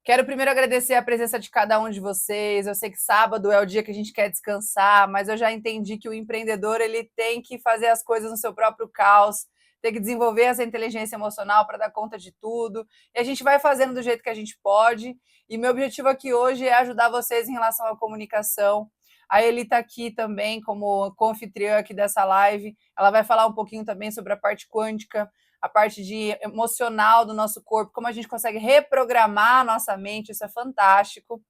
Quero primeiro agradecer a presença de cada um de vocês. Eu sei que sábado é o dia que a gente quer descansar, mas eu já entendi que o empreendedor ele tem que fazer as coisas no seu próprio caos, tem que desenvolver essa inteligência emocional para dar conta de tudo. E a gente vai fazendo do jeito que a gente pode. E meu objetivo aqui hoje é ajudar vocês em relação à comunicação. A Eli está aqui também como co-anfitriã aqui dessa live. Ela vai falar um pouquinho também sobre a parte quântica, a parte de emocional do nosso corpo, como a gente consegue reprogramar a nossa mente, isso é fantástico.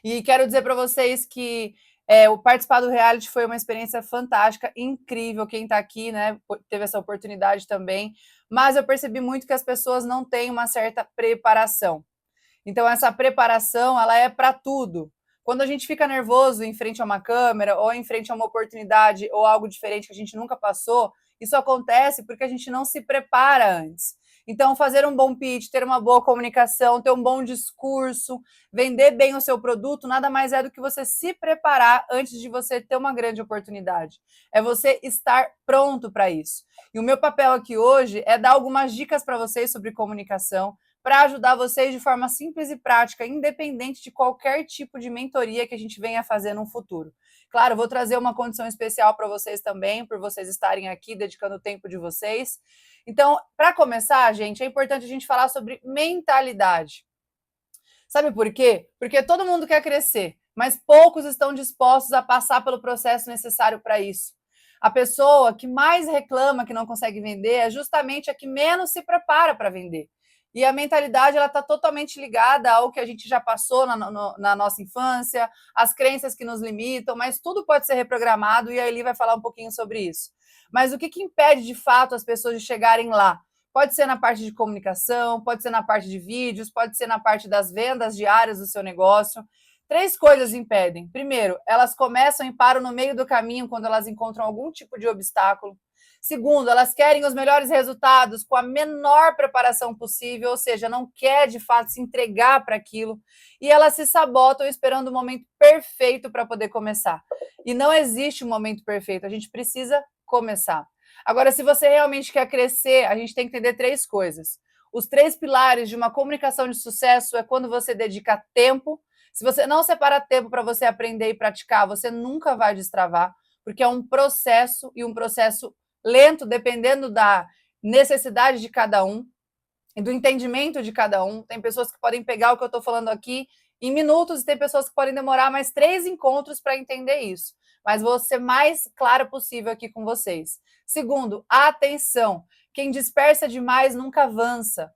E quero dizer para vocês que o participar do reality foi uma experiência fantástica, incrível. Quem está aqui, né, teve essa oportunidade também, mas eu percebi muito que as pessoas não têm uma certa preparação. Então, essa preparação, ela é para tudo. Quando a gente fica nervoso em frente a uma câmera, ou em frente a uma oportunidade, ou algo diferente que a gente nunca passou, isso acontece porque a gente não se prepara antes. Então, fazer um bom pitch, ter uma boa comunicação, ter um bom discurso, vender bem o seu produto, nada mais é do que você se preparar antes de você ter uma grande oportunidade. É você estar pronto para isso. E o meu papel aqui hoje é dar algumas dicas para vocês sobre comunicação, para ajudar vocês de forma simples e prática, independente de qualquer tipo de mentoria que a gente venha fazer no futuro. Claro, vou trazer uma condição especial para vocês também, por vocês estarem aqui dedicando o tempo de vocês. Então, para começar, gente, é importante a gente falar sobre mentalidade. Sabe por quê? Porque todo mundo quer crescer, mas poucos estão dispostos a passar pelo processo necessário para isso. A pessoa que mais reclama que não consegue vender é justamente a que menos se prepara para vender. E a mentalidade ela está totalmente ligada ao que a gente já passou na nossa infância, as crenças que nos limitam, mas tudo pode ser reprogramado e a Eli vai falar um pouquinho sobre isso. Mas o que impede de fato as pessoas de chegarem lá? Pode ser na parte de comunicação, pode ser na parte de vídeos, pode ser na parte das vendas diárias do seu negócio. 3 coisas impedem. Primeiro, elas começam e param no meio do caminho quando elas encontram algum tipo de obstáculo. Segundo, elas querem os melhores resultados com a menor preparação possível, ou seja, não quer de fato se entregar para aquilo. E elas se sabotam esperando o momento perfeito para poder começar. E não existe um momento perfeito, a gente precisa começar. Agora, se você realmente quer crescer, a gente tem que entender 3 coisas. Os 3 pilares de uma comunicação de sucesso é quando você dedica tempo. Se você não separa tempo para você aprender e praticar, você nunca vai destravar, porque é um processo e um processo lento, dependendo da necessidade de cada um e do entendimento de cada um. Tem pessoas que podem pegar o que eu estou falando aqui em minutos e tem pessoas que podem demorar mais 3 encontros para entender isso. Mas vou ser mais clara possível aqui com vocês. Segundo, atenção. Quem dispersa demais nunca avança.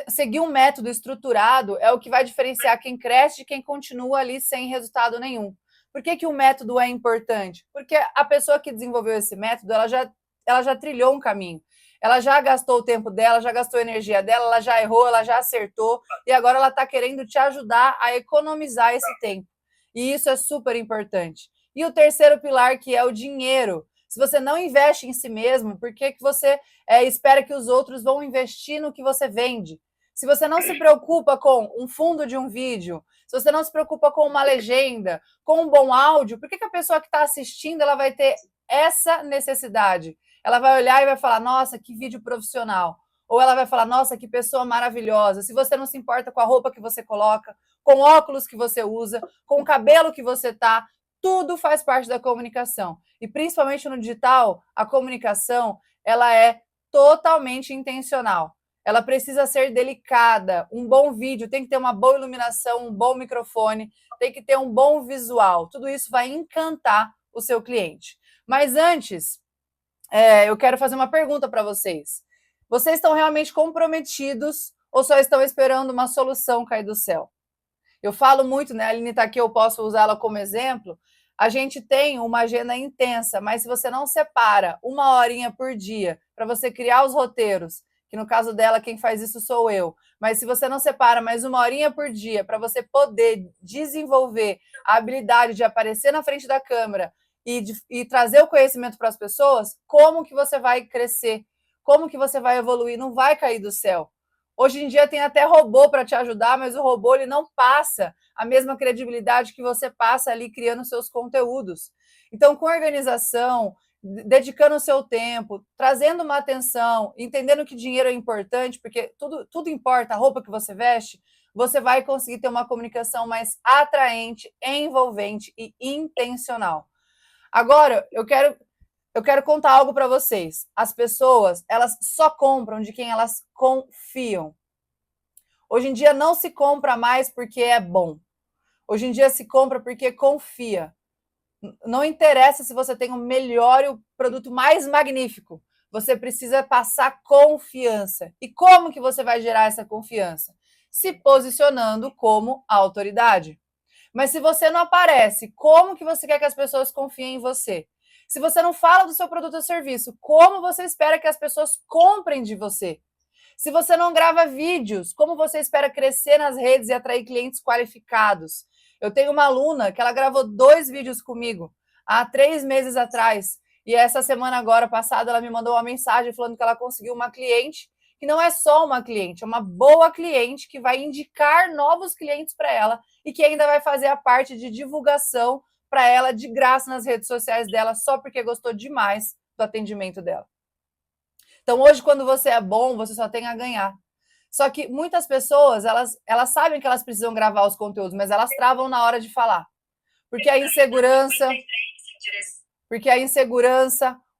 Seguir um método estruturado é o que vai diferenciar quem cresce de quem continua ali sem resultado nenhum. Por que o método é importante? Porque a pessoa que desenvolveu esse método, ela já trilhou um caminho. Ela já gastou o tempo dela, já gastou a energia dela, ela já errou, ela já acertou, e agora ela está querendo te ajudar a economizar esse tempo. E isso é super importante. E o terceiro pilar, que é o dinheiro. Se você não investe em si mesmo, por que você espera que os outros vão investir no que você vende? Se você não se preocupa com um fundo de um vídeo, se você não se preocupa com uma legenda, com um bom áudio, por que a pessoa que está assistindo ela vai ter essa necessidade? Ela vai olhar e vai falar, nossa, que vídeo profissional. Ou ela vai falar, nossa, que pessoa maravilhosa. Se você não se importa com a roupa que você coloca, com o óculos que você usa, com o cabelo que você tá, tudo faz parte da comunicação. E principalmente no digital, a comunicação, ela é totalmente intencional. Ela precisa ser delicada. Um bom vídeo tem que ter uma boa iluminação, um bom microfone, tem que ter um bom visual. Tudo isso vai encantar o seu cliente. Mas antes, eu quero fazer uma pergunta para vocês. Vocês estão realmente comprometidos ou só estão esperando uma solução cair do céu? Eu falo muito, né? A Aline está aqui, eu posso usá-la como exemplo. A gente tem uma agenda intensa, mas se você não separa 1 horinha por dia para você criar os roteiros, que no caso dela, quem faz isso sou eu, mas se você não separa mais 1 horinha por dia para você poder desenvolver a habilidade de aparecer na frente da câmera e trazer o conhecimento para as pessoas, como que você vai crescer? Como que você vai evoluir? Não vai cair do céu. Hoje em dia tem até robô para te ajudar, mas o robô ele não passa a mesma credibilidade que você passa ali criando seus conteúdos. Então, com organização, dedicando o seu tempo, trazendo uma atenção, entendendo que dinheiro é importante, porque tudo importa, a roupa que você veste, você vai conseguir ter uma comunicação mais atraente, envolvente e intencional. Agora, eu quero contar algo para vocês. As pessoas, elas só compram de quem elas confiam. Hoje em dia não se compra mais porque é bom. Hoje em dia se compra porque confia. Não interessa se você tem o melhor e o produto mais magnífico. Você precisa passar confiança. E como que você vai gerar essa confiança? Se posicionando como autoridade. Mas se você não aparece, como que você quer que as pessoas confiem em você? Se você não fala do seu produto ou serviço, como você espera que as pessoas comprem de você? Se você não grava vídeos, como você espera crescer nas redes e atrair clientes qualificados? Eu tenho uma aluna que ela gravou 2 vídeos comigo há 3 meses atrás. E essa semana agora passada ela me mandou uma mensagem falando que ela conseguiu uma cliente que não é só uma cliente, é uma boa cliente que vai indicar novos clientes para ela e que ainda vai fazer a parte de divulgação para ela de graça nas redes sociais dela só porque gostou demais do atendimento dela. Então, hoje, quando você é bom, você só tem a ganhar. Só que muitas pessoas, elas sabem que elas precisam gravar os conteúdos, mas elas travam na hora de falar. Porque a insegurança,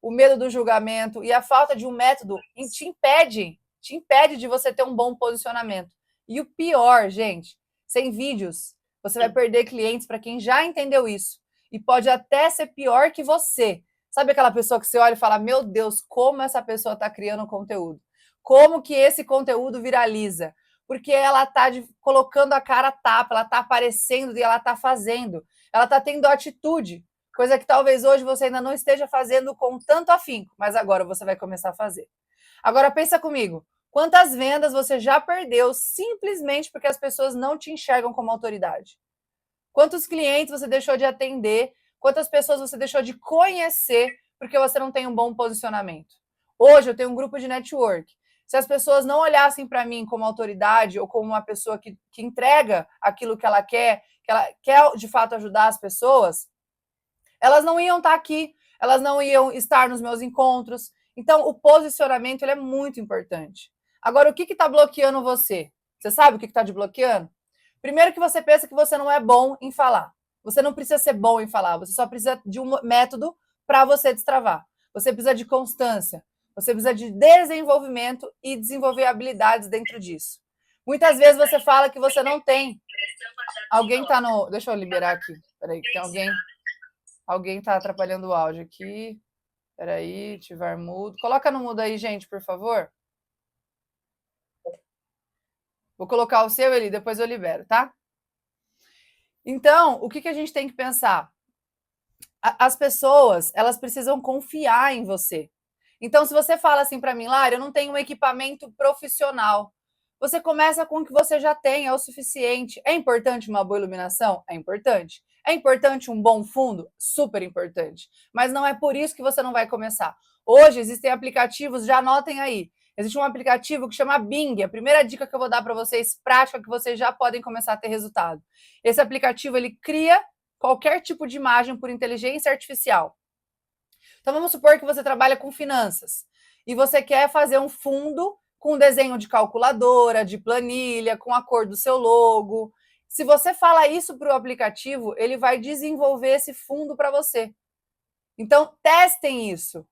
o medo do julgamento e a falta de um método te impede de você ter um bom posicionamento. E o pior, gente, sem vídeos, você vai perder clientes para quem já entendeu isso. E pode até ser pior que você. Sabe aquela pessoa que você olha e fala, meu Deus, como essa pessoa está criando conteúdo? Como que esse conteúdo viraliza? Porque ela está colocando a cara a tapa, ela está aparecendo e ela está fazendo. Ela está tendo atitude, coisa que talvez hoje você ainda não esteja fazendo com tanto afinco, mas agora você vai começar a fazer. Agora pensa comigo, quantas vendas você já perdeu simplesmente porque as pessoas não te enxergam como autoridade? Quantos clientes você deixou de atender? Quantas pessoas você deixou de conhecer porque você não tem um bom posicionamento? Hoje eu tenho um grupo de network. Se as pessoas não olhassem para mim como autoridade ou como uma pessoa que entrega aquilo que ela quer de fato ajudar as pessoas, elas não iam estar aqui, elas não iam estar nos meus encontros. Então, o posicionamento ele é muito importante. Agora, o que está bloqueando você? Você sabe o que está te bloqueando? Primeiro que você pensa que você não é bom em falar. Você não precisa ser bom em falar, você só precisa de um método para você destravar. Você precisa de constância, você precisa de desenvolvimento e desenvolver habilidades dentro disso. Muitas vezes você fala que você não tem. Alguém está no... Deixa eu liberar aqui. Peraí, tem alguém... Alguém está atrapalhando o áudio aqui. Peraí, ativar mudo. Coloca no mudo aí, gente, por favor. Vou colocar o seu ali, depois eu libero, tá? Então, o que a gente tem que pensar? As pessoas, elas precisam confiar em você. Então, se você fala assim para mim, Lara, eu não tenho um equipamento profissional. Você começa com o que você já tem, é o suficiente. É importante uma boa iluminação? É importante. É importante um bom fundo? Super importante. Mas não é por isso que você não vai começar. Hoje existem aplicativos, já anotem aí. Existe um aplicativo que chama Bing. A primeira dica que eu vou dar para vocês, prática, que vocês já podem começar a ter resultado. Esse aplicativo, ele cria qualquer tipo de imagem por inteligência artificial. Então, vamos supor que você trabalha com finanças e você quer fazer um fundo com desenho de calculadora, de planilha, com a cor do seu logo. Se você fala isso para o aplicativo, ele vai desenvolver esse fundo para você. Então, testem isso.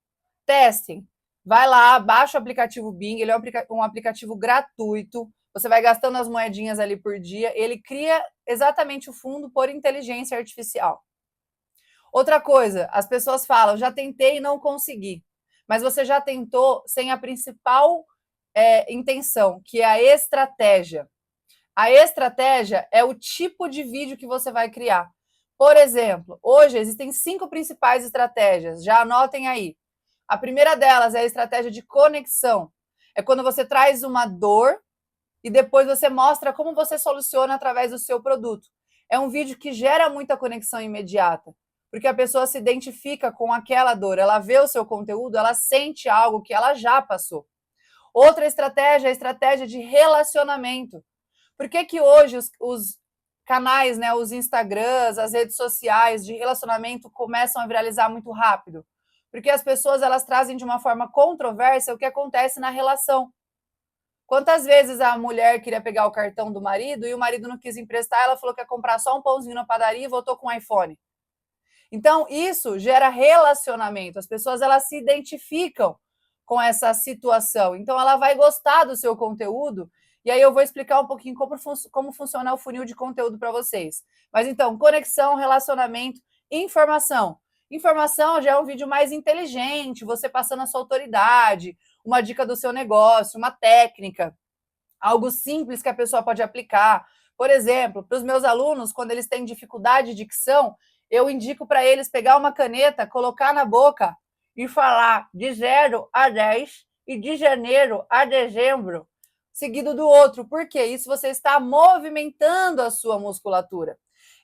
Testem. Vai lá, baixa o aplicativo Bing, ele é um aplicativo gratuito. Você vai gastando as moedinhas ali por dia, ele cria exatamente o fundo por inteligência artificial. Outra coisa, as pessoas falam, já tentei e não consegui. Mas você já tentou sem a principal intenção, que é a estratégia. A estratégia é o tipo de vídeo que você vai criar. Por exemplo, hoje existem 5 principais estratégias, já anotem aí. A primeira delas é a estratégia de conexão. É quando você traz uma dor e depois você mostra como você soluciona através do seu produto. É um vídeo que gera muita conexão imediata, porque a pessoa se identifica com aquela dor, ela vê o seu conteúdo, ela sente algo que ela já passou. Outra estratégia é a estratégia de relacionamento. Por que hoje os canais, né, os Instagrams, as redes sociais de relacionamento começam a viralizar muito rápido? Porque as pessoas elas trazem de uma forma controversa o que acontece na relação. Quantas vezes a mulher queria pegar o cartão do marido e o marido não quis emprestar, ela falou que ia comprar só um pãozinho na padaria e voltou com um iPhone. Então, isso gera relacionamento. As pessoas elas se identificam com essa situação. Então, ela vai gostar do seu conteúdo. E aí eu vou explicar um pouquinho como funciona o funil de conteúdo para vocês. Mas então, conexão, relacionamento, informação. Informação já é um vídeo mais inteligente, você passando a sua autoridade, uma dica do seu negócio, uma técnica, algo simples que a pessoa pode aplicar. Por exemplo, para os meus alunos, quando eles têm dificuldade de dicção, eu indico para eles pegar uma caneta, colocar na boca e falar de 0 a 10 e de janeiro a dezembro, seguido do outro. Por quê? Isso você está movimentando a sua musculatura.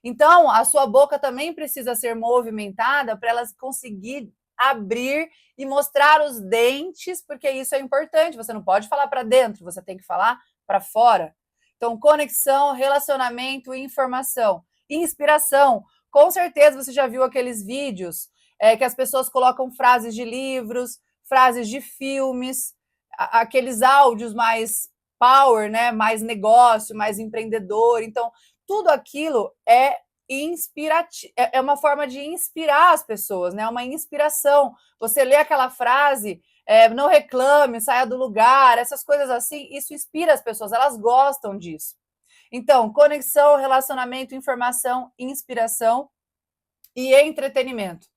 Então, a sua boca também precisa ser movimentada para ela conseguir abrir e mostrar os dentes, porque isso é importante. Você não pode falar para dentro, você tem que falar para fora. Então, conexão, relacionamento e informação. Inspiração. Com certeza você já viu aqueles vídeos que as pessoas colocam frases de livros, frases de filmes, aqueles áudios mais power, né? Mais negócio, mais empreendedor. Então, tudo aquilo é inspirativo, é uma forma de inspirar as pessoas, né? Uma inspiração. Você lê aquela frase, não reclame, saia do lugar, essas coisas assim, isso inspira as pessoas, elas gostam disso. Então, conexão, relacionamento, informação, inspiração e entretenimento,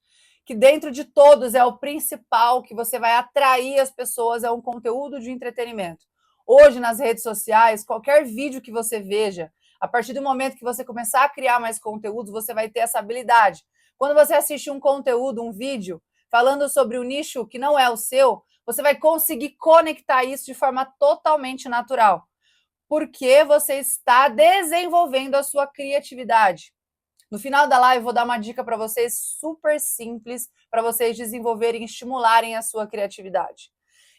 que dentro de todos é o principal que você vai atrair as pessoas, é um conteúdo de entretenimento. Hoje, nas redes sociais, qualquer vídeo que você veja, a partir do momento que você começar a criar mais conteúdo, você vai ter essa habilidade. Quando você assiste um conteúdo, um vídeo, falando sobre um nicho que não é o seu, você vai conseguir conectar isso de forma totalmente natural, porque você está desenvolvendo a sua criatividade. No final da live, eu vou dar uma dica para vocês super simples, para vocês desenvolverem e estimularem a sua criatividade.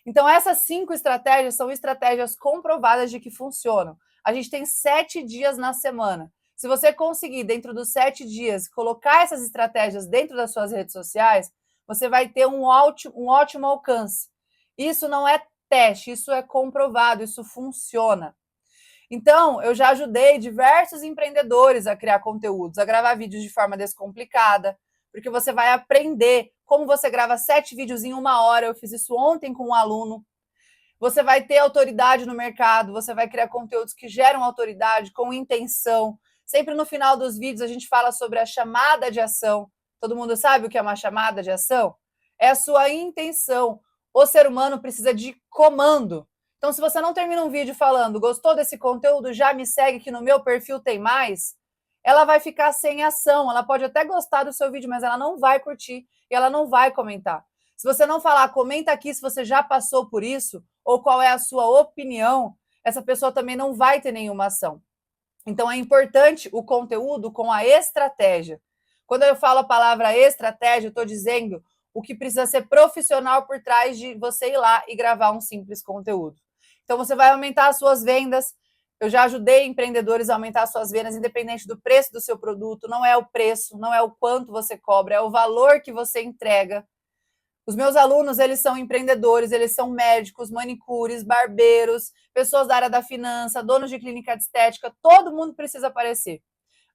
Então, essas 5 estratégias são estratégias comprovadas de que funcionam. A gente tem 7 dias na semana. Se você conseguir, dentro dos 7 dias, colocar essas estratégias dentro das suas redes sociais, você vai ter um ótimo alcance. Isso não é teste, isso é comprovado, isso funciona. Então, eu já ajudei diversos empreendedores a criar conteúdos, a gravar vídeos de forma descomplicada, porque você vai aprender como você grava 7 vídeos em 1 hora. Eu fiz isso ontem com um aluno. Você vai ter autoridade no mercado, você vai criar conteúdos que geram autoridade, com intenção. Sempre no final dos vídeos a gente fala sobre a chamada de ação. Todo mundo sabe o que é uma chamada de ação? É a sua intenção. O ser humano precisa de comando. Então, se você não termina um vídeo falando, gostou desse conteúdo, já me segue que no meu perfil tem mais, ela vai ficar sem ação. Ela pode até gostar do seu vídeo, mas ela não vai curtir e ela não vai comentar. Se você não falar, comenta aqui se você já passou por isso ou qual é a sua opinião, essa pessoa também não vai ter nenhuma ação. Então, é importante o conteúdo com a estratégia. Quando eu falo a palavra estratégia, eu estou dizendo o que precisa ser profissional por trás de você ir lá e gravar um simples conteúdo. Então, você vai aumentar as suas vendas. Eu já ajudei empreendedores a aumentar as suas vendas, independente do preço do seu produto. Não é o preço, não é o quanto você cobra, é o valor que você entrega. Os meus alunos, eles são empreendedores, eles são médicos, manicures, barbeiros, pessoas da área da finança, donos de clínica de estética, todo mundo precisa aparecer.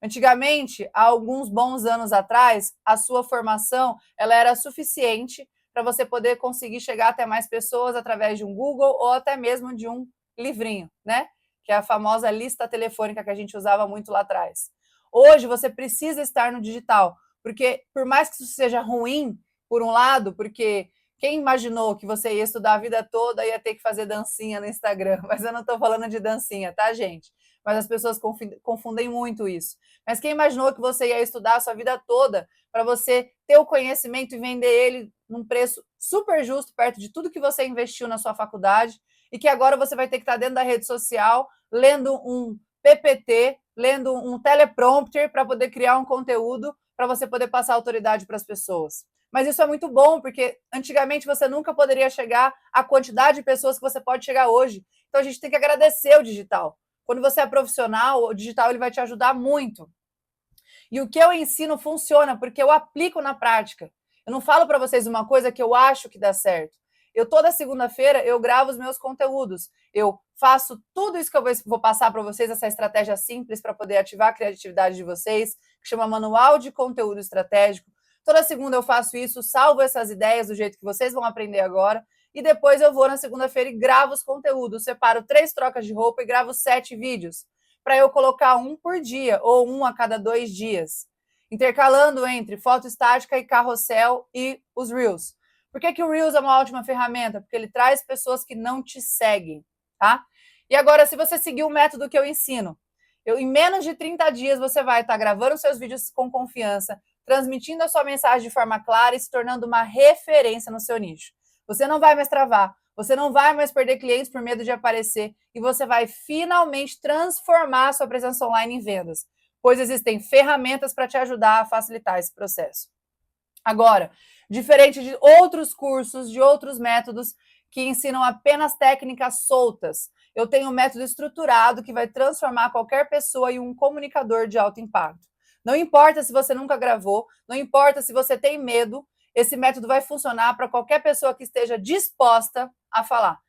Antigamente, há alguns bons anos atrás, a sua formação ela era suficiente para você poder conseguir chegar até mais pessoas através de um Google ou até mesmo de um livrinho, né? Que é a famosa lista telefônica que a gente usava muito lá atrás. Hoje, você precisa estar no digital, porque por mais que isso seja ruim, por um lado, porque quem imaginou que você ia estudar a vida toda e ia ter que fazer dancinha no Instagram? Mas eu não estou falando de dancinha, tá, gente? Mas as pessoas confundem muito isso. Mas quem imaginou que você ia estudar a sua vida toda para você ter o conhecimento e vender ele num preço super justo, perto de tudo que você investiu na sua faculdade, e que agora você vai ter que estar dentro da rede social, lendo um PPT, lendo um teleprompter para poder criar um conteúdo para você poder passar autoridade para as pessoas. Mas isso é muito bom, porque antigamente você nunca poderia chegar à quantidade de pessoas que você pode chegar hoje. Então a gente tem que agradecer o digital. Quando você é profissional, o digital ele vai te ajudar muito. E o que eu ensino funciona, porque eu aplico na prática. Eu não falo para vocês uma coisa que eu acho que dá certo. Toda segunda-feira, eu gravo os meus conteúdos. Eu faço tudo isso que eu vou passar para vocês, essa estratégia simples para poder ativar a criatividade de vocês, que chama Manual de Conteúdo Estratégico. Toda segunda eu faço isso, salvo essas ideias do jeito que vocês vão aprender agora, e depois eu vou na segunda-feira e gravo os conteúdos. Separo 3 trocas de roupa e gravo 7 vídeos, para eu colocar um por dia, ou um a cada 2 dias, intercalando entre foto estática e carrossel e os Reels. Por que o Reels é uma ótima ferramenta? Porque ele traz pessoas que não te seguem, tá? E agora, se você seguir o método que eu ensino, em menos de 30 dias você vai estar gravando seus vídeos com confiança, transmitindo a sua mensagem de forma clara e se tornando uma referência no seu nicho. Você não vai mais travar, você não vai mais perder clientes por medo de aparecer e você vai finalmente transformar a sua presença online em vendas, pois existem ferramentas para te ajudar a facilitar esse processo. Agora, diferente de outros cursos, de outros métodos que ensinam apenas técnicas soltas, eu tenho um método estruturado que vai transformar qualquer pessoa em um comunicador de alto impacto. Não importa se você nunca gravou, não importa se você tem medo, esse método vai funcionar para qualquer pessoa que esteja disposta a falar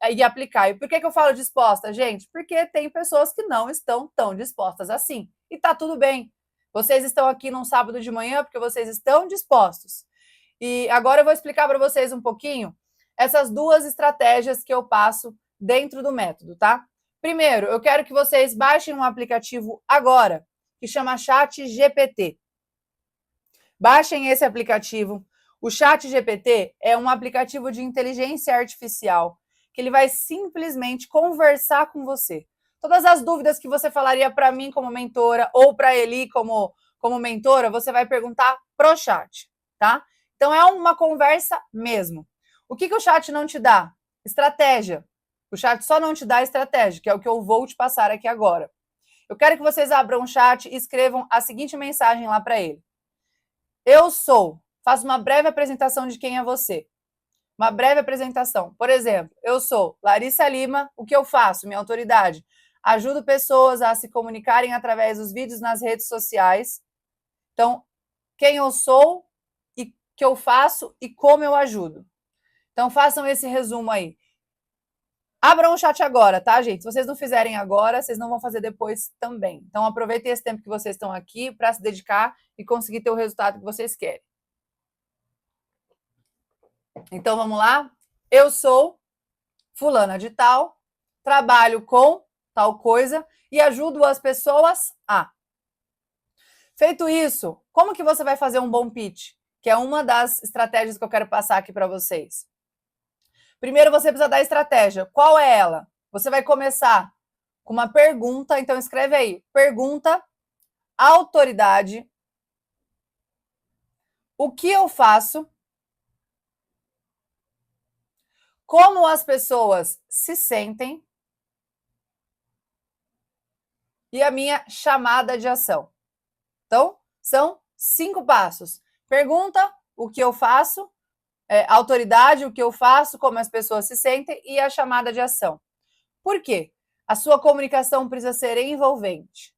e aplicar. E por que eu falo disposta, gente? Porque tem pessoas que não estão tão dispostas assim. E tá tudo bem. Vocês estão aqui num sábado de manhã porque vocês estão dispostos. E agora eu vou explicar para vocês um pouquinho essas 2 estratégias que eu passo dentro do método, tá? Primeiro, eu quero que vocês baixem um aplicativo agora, que chama ChatGPT. Baixem esse aplicativo. O ChatGPT é um aplicativo de inteligência artificial que ele vai simplesmente conversar com você. Todas as dúvidas que você falaria para mim como mentora ou para Eli como mentora, você vai perguntar pro chat, tá? Então é uma conversa mesmo. O que o chat não te dá? Estratégia. O chat só não te dá estratégia, que é o que eu vou te passar aqui agora. Eu quero que vocês abram o chat e escrevam a seguinte mensagem lá para ele. Eu sou. Faça uma breve apresentação de quem é você. Uma breve apresentação. Por exemplo, eu sou Larissa Lima. O que eu faço? Minha autoridade. Ajudo pessoas a se comunicarem através dos vídeos nas redes sociais. Então, quem eu sou e o que eu faço e como eu ajudo. Então, façam esse resumo aí. Abram o chat agora, tá, gente? Se vocês não fizerem agora, vocês não vão fazer depois também. Então, aproveitem esse tempo que vocês estão aqui para se dedicar e conseguir ter o resultado que vocês querem. Então, vamos lá? Eu sou fulana de tal, trabalho com tal coisa e ajudo as pessoas a. Feito isso, como que você vai fazer um bom pitch? Que é uma das estratégias que eu quero passar aqui para vocês. Primeiro, você precisa dar estratégia. Qual é ela? Você vai começar com uma pergunta, então escreve aí. Pergunta, autoridade, o que eu faço, como as pessoas se sentem e a minha chamada de ação. Então, são 5 passos. Pergunta, o que eu faço, autoridade, o que eu faço, como as pessoas se sentem e a chamada de ação. Por quê? A sua comunicação precisa ser envolvente.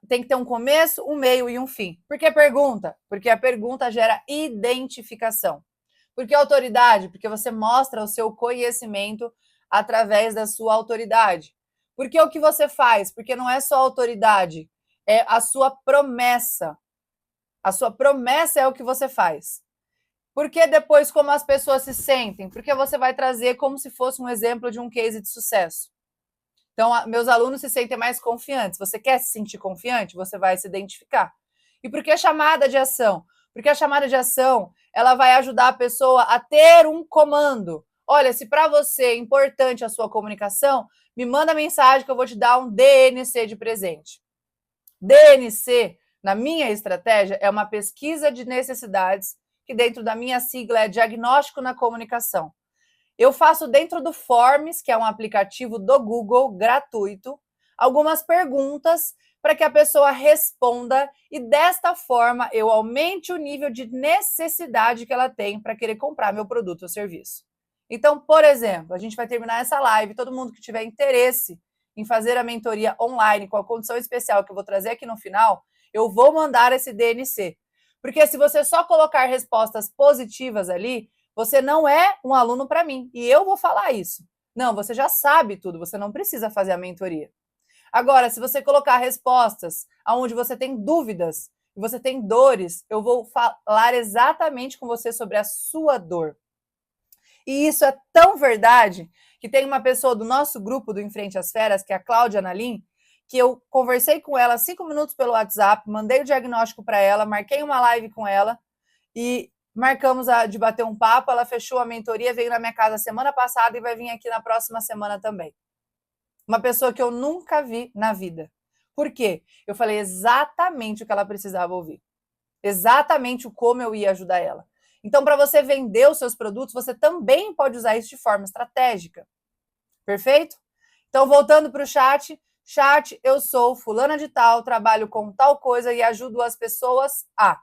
Tem que ter um começo, um meio e um fim. Por que pergunta? Porque a pergunta gera identificação. Por que autoridade? Porque você mostra o seu conhecimento através da sua autoridade. Por que o que você faz? Porque não é só autoridade, é a sua promessa. A sua promessa é o que você faz. Por que depois como as pessoas se sentem? Porque você vai trazer como se fosse um exemplo de um case de sucesso. Então, meus alunos se sentem mais confiantes. Você quer se sentir confiante? Você vai se identificar. E por que a chamada de ação? Porque a chamada de ação, ela vai ajudar a pessoa a ter um comando. Olha, se para você é importante a sua comunicação, me manda mensagem que eu vou te dar um DNC de presente. DNC, na minha estratégia, é uma pesquisa de necessidades que dentro da minha sigla é Diagnóstico na Comunicação. Eu faço dentro do Forms, que é um aplicativo do Google gratuito, algumas perguntas para que a pessoa responda e desta forma eu aumente o nível de necessidade que ela tem para querer comprar meu produto ou serviço. Então, por exemplo, a gente vai terminar essa live, todo mundo que tiver interesse em fazer a mentoria online com a condição especial que eu vou trazer aqui no final, eu vou mandar esse DNC. Porque se você só colocar respostas positivas ali, você não é um aluno para mim. E eu vou falar isso. Não, você já sabe tudo, você não precisa fazer a mentoria. Agora, se você colocar respostas onde você tem dúvidas, você tem dores, eu vou falar exatamente com você sobre a sua dor. E isso é tão verdade que tem uma pessoa do nosso grupo do Em Frente às Feras, que é a Cláudia Nalim, que eu conversei com ela 5 minutos pelo WhatsApp, mandei o diagnóstico para ela, marquei uma live com ela e marcamos de bater um papo. Ela fechou a mentoria, veio na minha casa semana passada e vai vir aqui na próxima semana também. Uma pessoa que eu nunca vi na vida. Por quê? Eu falei exatamente o que ela precisava ouvir. Exatamente o como eu ia ajudar ela. Então, para você vender os seus produtos, você também pode usar isso de forma estratégica. Perfeito? Então, voltando para o chat. Chat, eu sou fulana de tal, trabalho com tal coisa e ajudo as pessoas a...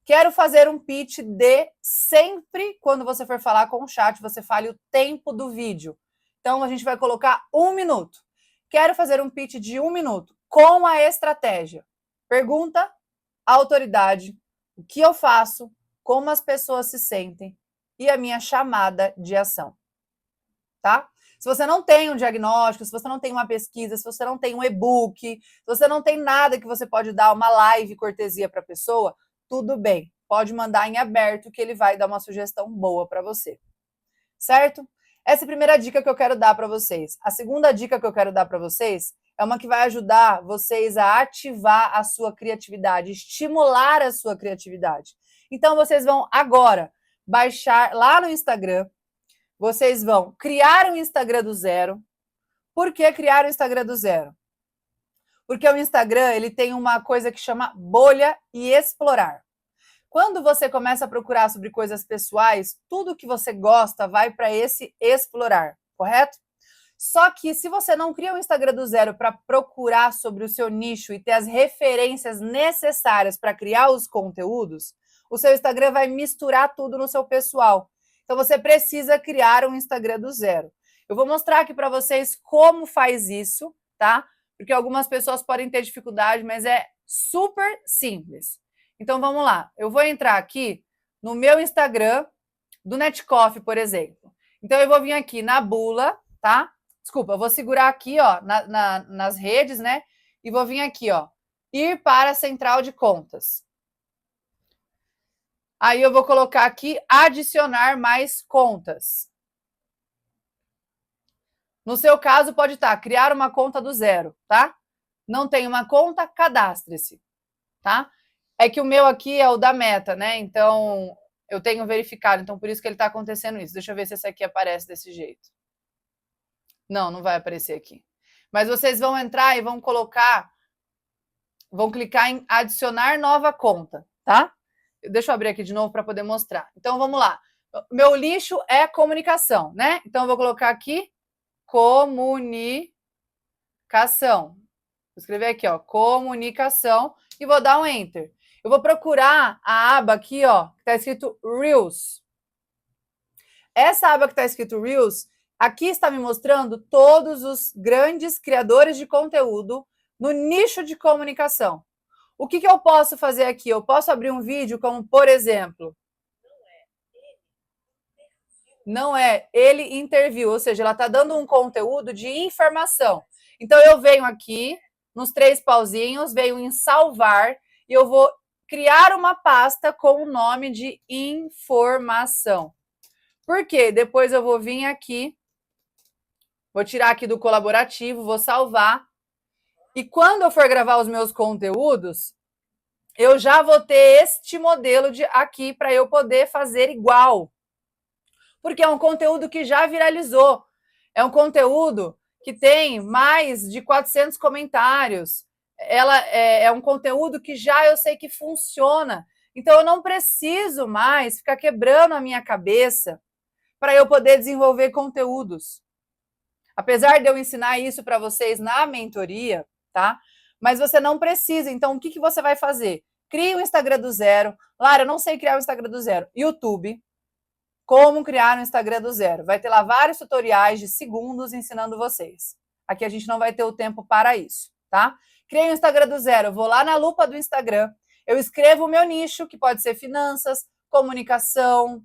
Quero fazer um pitch de... Sempre, quando você for falar com o chat, você fale o tempo do vídeo. Então, a gente vai colocar 1 minuto. Quero fazer um pitch de 1 minuto com a estratégia. Pergunta, autoridade, o que eu faço, como as pessoas se sentem e a minha chamada de ação. Tá? Se você não tem um diagnóstico, se você não tem uma pesquisa, se você não tem um e-book, se você não tem nada que você pode dar uma live cortesia para a pessoa, tudo bem. Pode mandar em aberto que ele vai dar uma sugestão boa para você. Certo? Essa é a primeira dica que eu quero dar para vocês. A segunda dica que eu quero dar para vocês é uma que vai ajudar vocês a ativar a sua criatividade, estimular a sua criatividade. Então, vocês vão agora baixar lá no Instagram, vocês vão criar um Instagram do zero. Por que criar um Instagram do zero? Porque o Instagram ele tem uma coisa que chama bolha e explorar. Quando você começa a procurar sobre coisas pessoais, tudo que você gosta vai para esse explorar, correto? Só que se você não cria um Instagram do zero para procurar sobre o seu nicho e ter as referências necessárias para criar os conteúdos, o seu Instagram vai misturar tudo no seu pessoal. Então, você precisa criar um Instagram do zero. Eu vou mostrar aqui para vocês como faz isso, tá? Porque algumas pessoas podem ter dificuldade, mas é super simples. Então, vamos lá. Eu vou entrar aqui no meu Instagram do Netcoff, por exemplo. Então, eu vou vir aqui na bula, tá? Desculpa, eu vou segurar aqui, ó, nas redes, né? E vou vir aqui, ó, ir para a central de contas. Aí eu vou colocar aqui, adicionar mais contas. No seu caso, pode estar, criar uma conta do zero, tá? Não tem uma conta, cadastre-se, tá? É que o meu aqui é o da Meta, né? Então, eu tenho verificado, então por isso que ele está acontecendo isso. Deixa eu ver se esse aqui aparece desse jeito. Não, não vai aparecer aqui. Mas vocês vão entrar e vão colocar, vão clicar em adicionar nova conta, tá? Deixa eu abrir aqui de novo para poder mostrar. Então, vamos lá. Meu lixo é comunicação, né? Então, eu vou colocar aqui comunicação. Vou escrever aqui, ó, comunicação e vou dar um enter. Eu vou procurar a aba aqui, ó, que está escrito Reels. Essa aba que está escrito Reels, aqui está me mostrando todos os grandes criadores de conteúdo no nicho de comunicação. O que eu posso fazer aqui? Eu posso abrir um vídeo como, por exemplo, não é ele interviu, ou seja, ela está dando um conteúdo de informação. Então, eu venho aqui, nos 3 pauzinhos, venho em salvar, e eu vou criar uma pasta com o nome de informação. Por quê? Depois eu vou vir aqui, vou tirar aqui do colaborativo, vou salvar, e quando eu for gravar os meus conteúdos, eu já vou ter este modelo aqui para eu poder fazer igual. Porque é um conteúdo que já viralizou. É um conteúdo que tem mais de 400 comentários. Ela é um conteúdo que já eu sei que funciona. Então, eu não preciso mais ficar quebrando a minha cabeça para eu poder desenvolver conteúdos. Apesar de eu ensinar isso para vocês na mentoria, tá? Mas você não precisa. Então, o que você vai fazer? Crie um Instagram do zero. Lara, eu não sei criar um Instagram do zero. YouTube, como criar um Instagram do zero. Vai ter lá vários tutoriais de segundos ensinando vocês. Aqui a gente não vai ter o tempo para isso, tá? Criei um Instagram do zero. Vou lá na lupa do Instagram. Eu escrevo o meu nicho, que pode ser finanças, comunicação,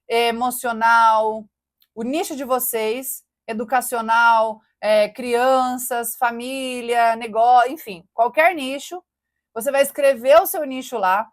emocional, o nicho de vocês, educacional, crianças, família, negócio, enfim, qualquer nicho. Você vai escrever o seu nicho lá,